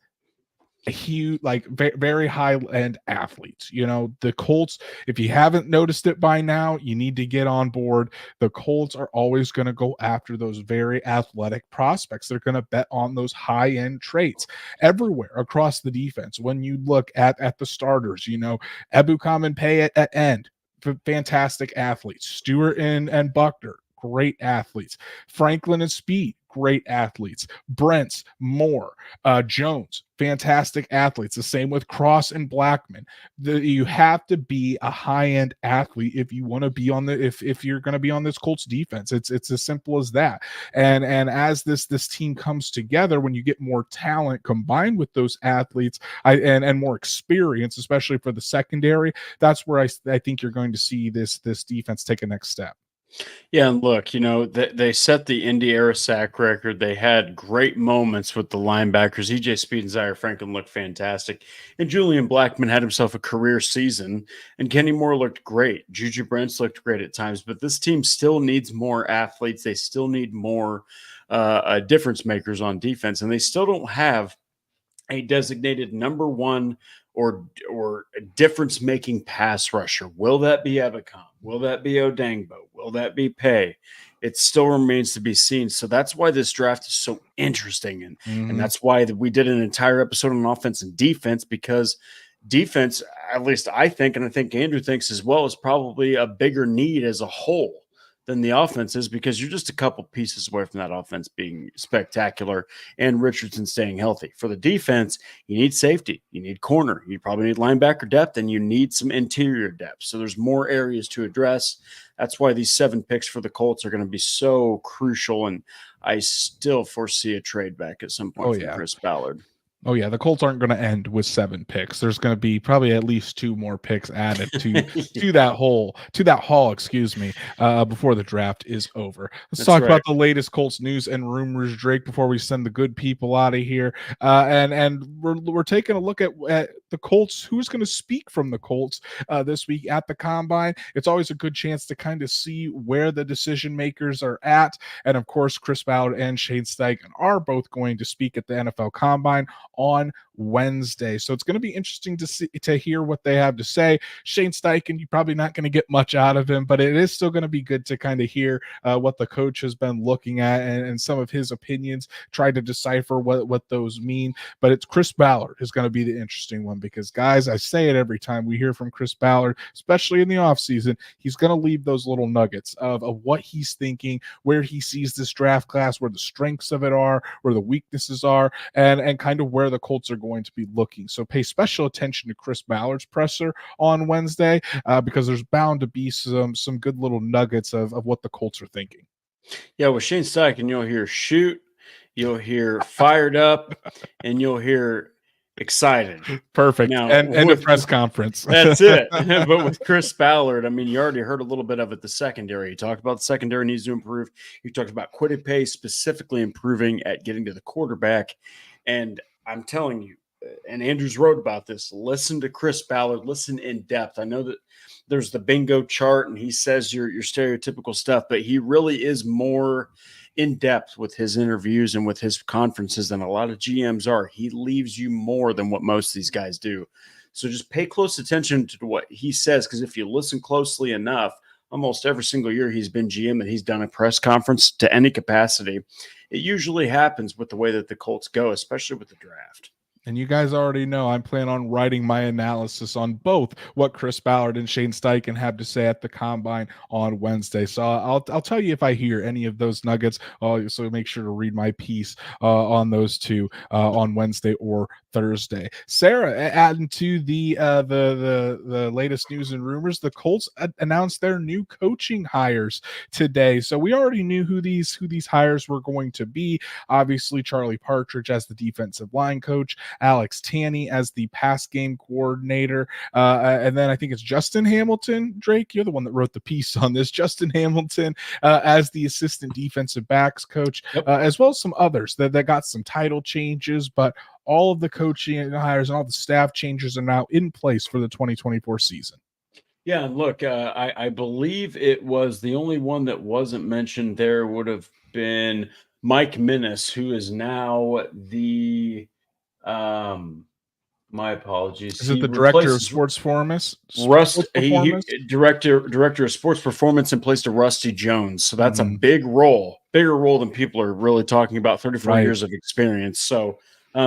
huge, like very high end athletes. You know, the Colts, if you haven't noticed it by now, you need to get on board. The Colts are always going to go after those very athletic prospects. They're going to bet on those high end traits everywhere across the defense. When you look at the starters, you know, Ebukam and Pay at end, fantastic athletes. Stewart and Buckner, great athletes. Franklin and Speed, great athletes. Brents, Moore, Jones, fantastic athletes. The same with Cross and Blackman. You have to be a high-end athlete if you want to be on if you're going to be on this Colts defense. It's as simple as that. And as this team comes together, when you get more talent combined with those athletes and more experience, especially for the secondary, that's where I think you're going to see this defense take a next step. Yeah, and look, you know, they set the Indy era sack record. They had great moments with the linebackers. EJ Speed and Zaire Franklin looked fantastic. And Julian Blackman had himself a career season. And Kenny Moore looked great. Juju Brents looked great at times. But this team still needs more athletes. They still need more difference makers on defense. And they still don't have a designated number one or a difference-making pass rusher. Will that be Ebukam? Will that be Odangbo? Will that be Pay? It still remains to be seen. So that's why this draft is so interesting. And that's why we did an entire episode on offense and defense, because defense, at least I think, and I think Andrew thinks as well, is probably a bigger need as a whole than the offense is, because you're just a couple pieces away from that offense being spectacular and Richardson staying healthy. For the defense, you need safety, you need corner, you probably need linebacker depth, and you need some interior depth. So there's more areas to address. That's why these 7 picks for the Colts are going to be so crucial, and I still foresee a trade back at some point from Chris Ballard. Oh, yeah, the Colts aren't going to end with 7 picks. There's going to be probably at least 2 more picks added to that haul, excuse me, before the draft is over. Let's talk about the latest Colts news and rumors, Drake, before we send the good people out of here. And we're taking a look at the Colts, who's going to speak from the Colts this week at the Combine. It's always a good chance to kind of see where the decision makers are at. And of course, Chris Ballard and Shane Steichen are both going to speak at the NFL Combine on Wednesday. So it's going to be interesting to hear what they have to say. Shane Steichen, you're probably not going to get much out of him, but it is still going to be good to kind of hear what the coach has been looking at and some of his opinions, try to decipher what those mean. But it's Chris Ballard is going to be the interesting one because, guys, I say it every time we hear from Chris Ballard, especially in the offseason, he's going to leave those little nuggets of what he's thinking, where he sees this draft class, where the strengths of it are, where the weaknesses are, and kind of where the Colts are going to be looking. So pay special attention to Chris Ballard's presser on Wednesday because there's bound to be some good little nuggets of what the Colts are thinking. Yeah, with Shane Steichen, you'll hear shoot, you'll hear fired up, and you'll hear excited. Perfect. Now, and a press conference. That's it. But with Chris Ballard, I mean, you already heard a little bit of it, the secondary. You talked about the secondary needs to improve. You talked about Quiddipace specifically improving at getting to the quarterback. And I'm telling you, and Andrews wrote about this, listen to Chris Ballard, listen in depth. I know that there's the bingo chart and he says your stereotypical stuff, but he really is more in depth with his interviews and with his conferences than a lot of GMs are. He leaves you more than what most of these guys do. So just pay close attention to what he says, because if you listen closely enough, almost every single year he's been GM and he's done a press conference to any capacity, it usually happens with the way that the Colts go, especially with the draft. And you guys already know I'm planning on writing my analysis on both what Chris Ballard and Shane Steichen have to say at the Combine on Wednesday. So I'll tell you if I hear any of those nuggets. So make sure to read my piece on those two on Wednesday or Thursday. Sarah, adding to the latest news and rumors, the Colts announced their new coaching hires today. So we already knew who these hires were going to be. Obviously, Charlie Partridge as the defensive line coach, Alex Tanney as the pass game coordinator, and then I think it's Justin Hamilton. Drake, you're the one that wrote the piece on this. Justin Hamilton as the assistant defensive backs coach, as well as some others that got some title changes, but all of the coaching hires and all the staff changes are now in place for the 2024 season. Yeah, and look, I believe it was the only one that wasn't mentioned there would have been Mike Minnis, who is now the my apologies. Is it the director of sports performance? Director of sports performance in place to Rusty Jones. So that's a big role, bigger role than people are really talking about. 34 years of experience. So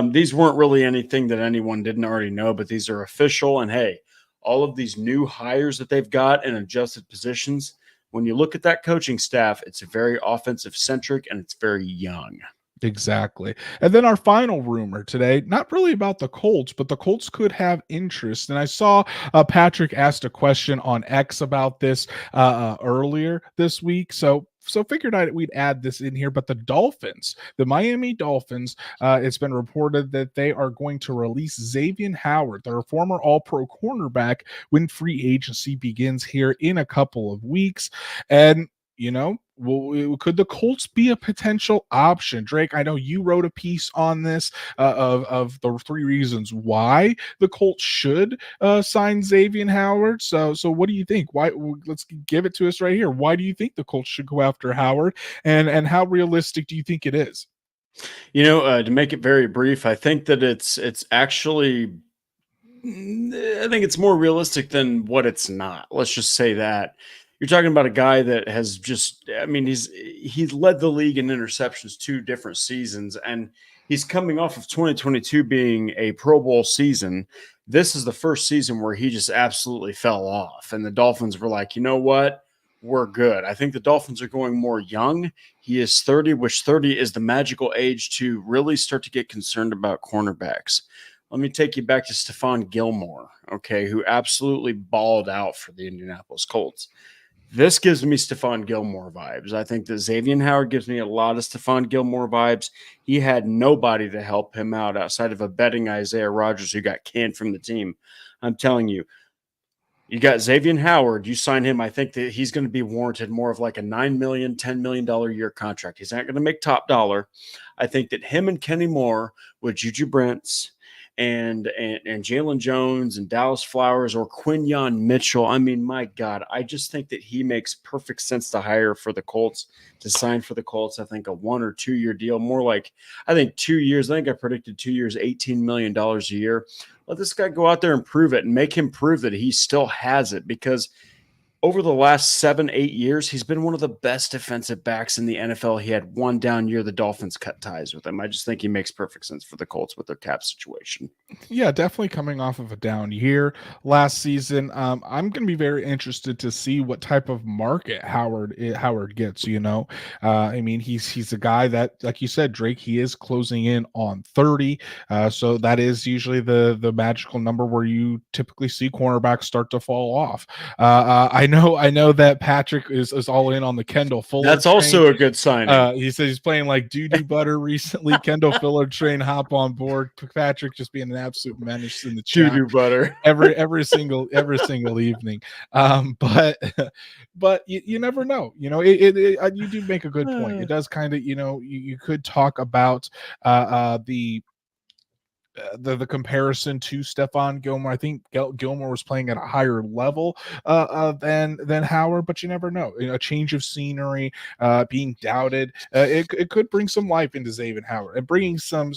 these weren't really anything that anyone didn't already know, but these are official. And hey, all of these new hires that they've got in adjusted positions, when you look at that coaching staff, it's very offensive centric and it's very young. Exactly. And then our final rumor today, not really about the Colts, but the Colts could have interest. And I saw Patrick asked a question on X about this earlier this week. So figured we'd add this in here. But the Dolphins, the Miami Dolphins, it's been reported that they are going to release Xavier Howard, their former All-Pro cornerback, when free agency begins here in a couple of weeks. And could the Colts be a potential option? Drake, I know you wrote a piece on this of the 3 reasons why the Colts should sign Xavier Howard. So what do you think? Why? Let's give it to us right here. Why do you think the Colts should go after Howard, and how realistic do you think it is? To make it very brief, I think that it's actually, I think it's more realistic than what it's not. Let's just say that. You're talking about a guy that has he's led the league in interceptions 2 different seasons, and he's coming off of 2022 being a Pro Bowl season. This is the first season where he just absolutely fell off, and the Dolphins were like, you know what? We're good. I think the Dolphins are going more young. He is 30, which 30 is the magical age to really start to get concerned about cornerbacks. Let me take you back to Stephon Gilmore, okay, who absolutely balled out for the Indianapolis Colts. This gives me Stephon Gilmore vibes. I think that Xavier Howard gives me a lot of Stephon Gilmore vibes. He had nobody to help him out outside of a betting Isaiah Rodgers who got canned from the team. I'm telling you, you got Xavier Howard. You sign him, I think that he's going to be warranted more of like a $9 million, $10 million a year contract. He's not going to make top dollar. I think that him and Kenny Moore with Juju Brents and Jalen Jones and Dallas Flowers or Quinyon Mitchell. I mean, my God, I just think that he makes perfect sense to hire for the Colts, to sign for the Colts. I think a 1 or 2 year deal, more like, I think 2 years. I think I predicted 2 years, $18 million a year. Let this guy go out there and prove it and make him prove that he still has it, because over the last 7-8 years, he's been one of the best defensive backs in the NFL. He had one down year. The Dolphins cut ties with him. I just think he makes perfect sense for the Colts with their cap situation. Yeah, definitely coming off of a down year last season. I'm going to be very interested to see what type of market Howard gets. I mean, he's a guy that, like you said, Drake, he is closing in on 30. So that is usually the magical number where you typically see cornerbacks start to fall off. I know that Patrick is all in on the Kendall Fuller. That's train. Also a good signing. He says he's playing like doo-doo butter recently. Kendall Fuller train, hop on board. Patrick just being an absolute menace in the chat. Doo-doo butter every single evening. But you never know. You do make a good point. It does kind of, you could talk about the comparison to Stephon Gilmore. I think Gilmore was playing at a higher level than Howard, but you never know. A change of scenery, being doubted, it could bring some life into Xavier Howard and bringing some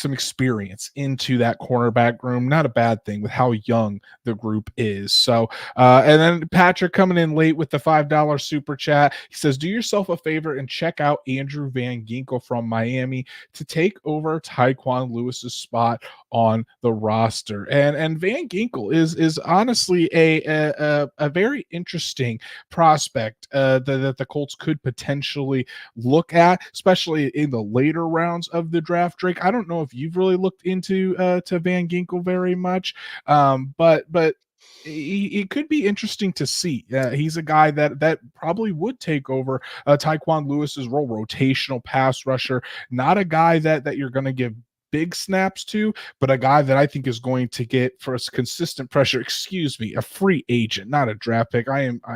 experience into that cornerback room. Not a bad thing with how young the group is. So and then Patrick coming in late with the $5 super chat. He says, do yourself a favor and check out Andrew Van Ginkel from Miami to take over Tyquan Lewis's spot on the roster. And Van Ginkel is honestly a very interesting prospect that the Colts could potentially look at, especially in the later rounds of the draft. Drake, I don't know if you've really looked into to Van Ginkel very much, but it could be interesting to see. He's a guy that probably would take over Tyquan Lewis's role, rotational pass rusher, not a guy that you're going to give big snaps to, but a guy that I think is going to get for us consistent pressure. Excuse me, a free agent, not a draft pick.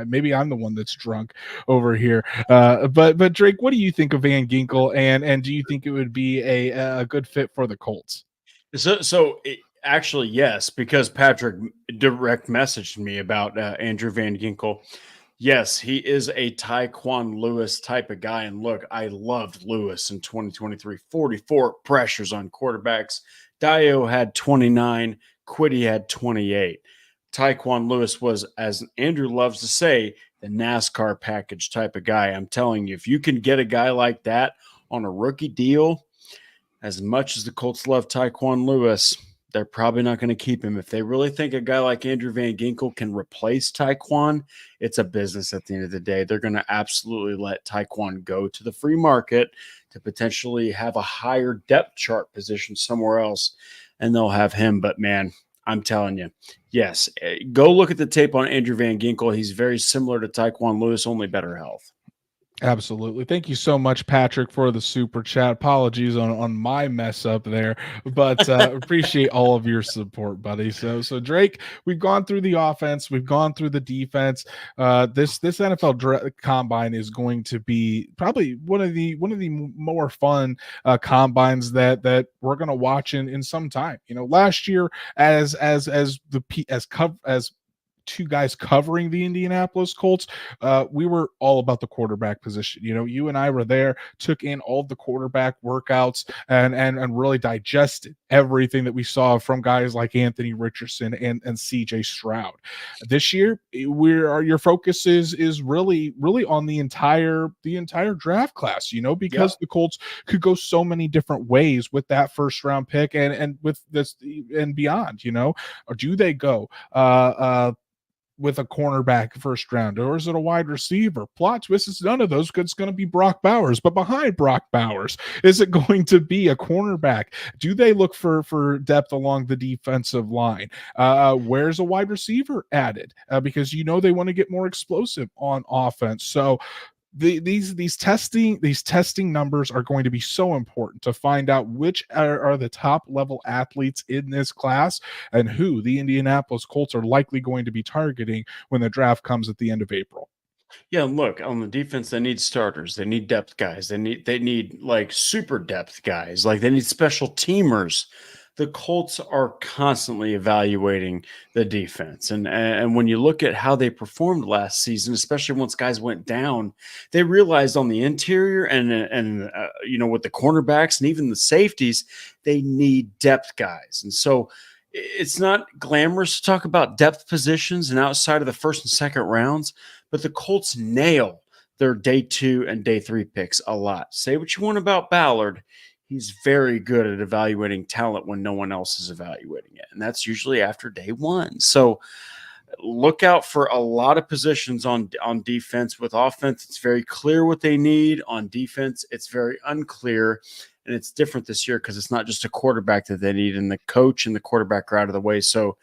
Maybe I'm the one that's drunk over here. But Drake, what do you think of Van Ginkel, and do you think it would be a good fit for the Colts? Actually, yes, because Patrick direct messaged me about Andrew Van Ginkel. Yes, he is a Tyquan Lewis type of guy. And look, I loved Lewis in 2023. 44 pressures on quarterbacks. Dio had 29. Quiddy had 28. Tyquan Lewis was, as Andrew loves to say, the NASCAR package type of guy. I'm telling you, if you can get a guy like that on a rookie deal, as much as the Colts love Tyquan Lewis, they're probably not going to keep him. If they really think a guy like Andrew Van Ginkel can replace Tyquan, it's a business at the end of the day. They're going to absolutely let Tyquan go to the free market to potentially have a higher depth chart position somewhere else, and they'll have him. But, man, I'm telling you, yes, go look at the tape on Andrew Van Ginkel. He's very similar to Tyquan Lewis, only better health. Absolutely. Thank you so much, Patrick, for the super chat. Apologies on my mess up there, but appreciate all of your support, buddy. So Drake, we've gone through the offense, we've gone through the defense. This NFL combine is going to be probably one of the more fun combines that we're going to watch in some time. Last year as two guys covering the Indianapolis Colts, we were all about the quarterback position. You and I were there, took in all the quarterback workouts and really digested everything that we saw from guys like Anthony Richardson and CJ Stroud. This year, your focus is really on the entire draft class, because the Colts could go so many different ways with that first round pick and with this and beyond, or do they go with a cornerback first round, or is it a wide receiver? Plot twist is none of those. It's going to be Brock Bowers, but behind Brock Bowers, is it going to be a cornerback? Do they look for depth along the defensive line? Where's a wide receiver added? Because they want to get more explosive on offense. So these testing numbers are going to be so important to find out which are the top level athletes in this class and who the Indianapolis Colts are likely going to be targeting when the draft comes at the end of April. Yeah, and look, on the defense, they need starters. They need depth guys. They need like super depth guys. Like they need special teamers. The Colts are constantly evaluating the defense. And when you look at how they performed last season, especially once guys went down, they realized on the interior and with the cornerbacks and even the safeties, they need depth guys. And so it's not glamorous to talk about depth positions and outside of the first and second rounds, but the Colts nail their day 2 and day 3 picks a lot. Say what you want about Ballard. He's very good at evaluating talent when no one else is evaluating it. And that's usually after day 1. So look out for a lot of positions on defense. With offense, it's very clear what they need. On defense, it's very unclear. And it's different this year because it's not just a quarterback that they need, and the coach and the quarterback are out of the way. So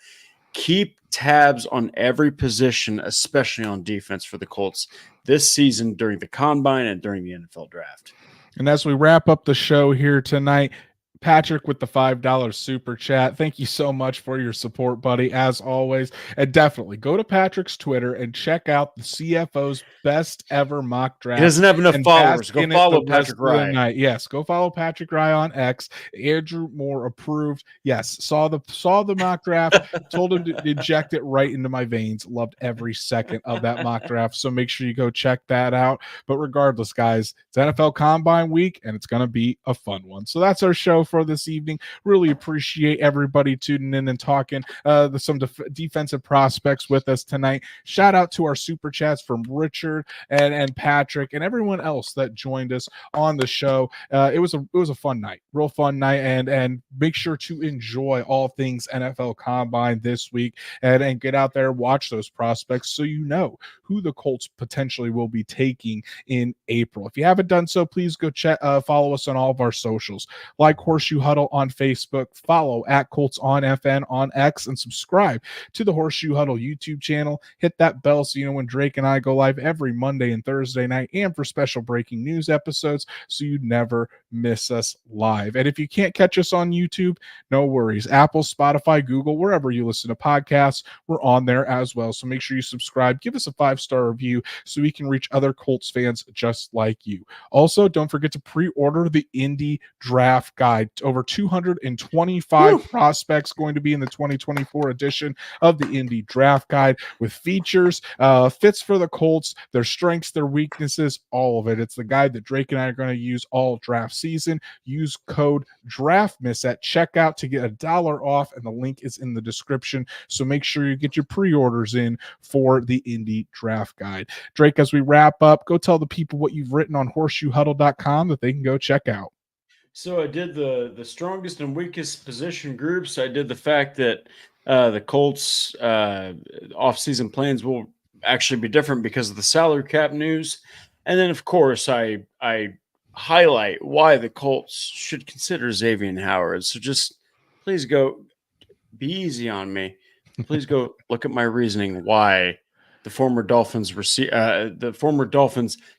keep tabs on every position, especially on defense for the Colts this season during the combine and during the NFL draft. And as we wrap up the show here tonight, Patrick with the $5 super chat. Thank you so much for your support, buddy, as always. And definitely go to Patrick's Twitter and check out the CFO's best ever mock draft. He doesn't have enough followers. Go follow Patrick Rye. Yes, go follow Patrick Rye on X. Andrew Moore approved. Yes, saw the mock draft. Told him to inject it right into my veins. Loved every second of that mock draft. So make sure you go check that out. But regardless, guys, it's NFL Combine week, and it's going to be a fun one. So that's our show for this evening. Really appreciate everybody tuning in and talking some defensive prospects with us tonight. Shout out to our super chats from Richard and Patrick and everyone else that joined us on the show. It was a fun night, real fun night, and make sure to enjoy all things NFL Combine this week and get out there, watch those prospects so you know who the Colts potentially will be taking in April. If you haven't done so, please go follow us on all of our socials, like Horseshoe Huddle on Facebook, follow at Colts on FN on X, and subscribe to the Horseshoe Huddle YouTube channel. Hit that bell so you know when Drake and I go live every Monday and Thursday night, and for special breaking news episodes so you never miss us live. And if you can't catch us on YouTube, no worries. Apple, Spotify, Google, wherever you listen to podcasts, we're on there as well. So make sure you subscribe, give us a 5-star review so we can reach other Colts fans just like you. Also, don't forget to pre-order the Indy Draft Guide. Over 225 prospects going to be in the 2024 edition of the Indy Draft Guide with features, fits for the Colts, their strengths, their weaknesses, all of it. It's the guide that Drake and I are going to use all draft season. Use code DRAFTMISS at checkout to get $1 off, and the link is in the description. So make sure you get your pre-orders in for the Indy Draft Guide. Drake, as we wrap up, go tell the people what you've written on horseshoehuddle.com that they can go check out. So I did the strongest and weakest position groups. I did the fact that the Colts off-season plans will actually be different because of the salary cap news. And then, of course, I highlight why the Colts should consider Xavier Howard. So just please go be easy on me. Please go look at my reasoning why the former Dolphins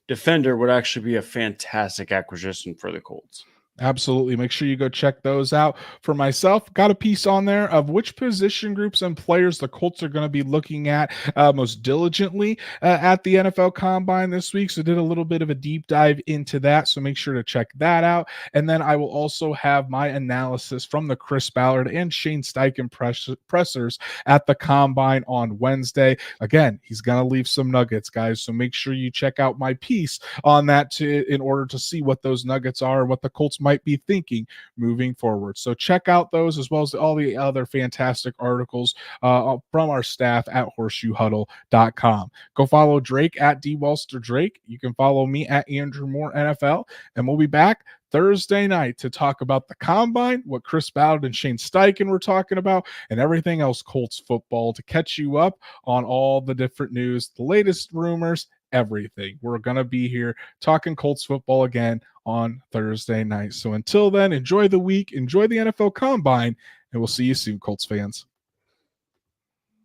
defender would actually be a fantastic acquisition for the Colts. Absolutely. Make sure you go check those out. For myself, got a piece on there of which position groups and players the Colts are going to be looking at most diligently at the NFL Combine this week. So did a little bit of a deep dive into that. So make sure to check that out. And then I will also have my analysis from the Chris Ballard and Shane Steichen pressers at the Combine on Wednesday. Again, he's going to leave some nuggets, guys. So make sure you check out my piece on that in order to see what those nuggets are and what the Colts might be thinking moving forward. So check out those as well as all the other fantastic articles from our staff at horseshoehuddle.com. Go follow Drake at DWalsterDrake. You can follow me at Andrew Moore NFL, and we'll be back Thursday night to talk about the Combine, what Chris Ballard and Shane Steichen were talking about, and everything else Colts football to catch you up on all the different news, the latest rumors, everything. We're going to be here talking Colts football again on Thursday night. So until then, enjoy the week, enjoy the NFL Combine, and we'll see you soon, Colts fans.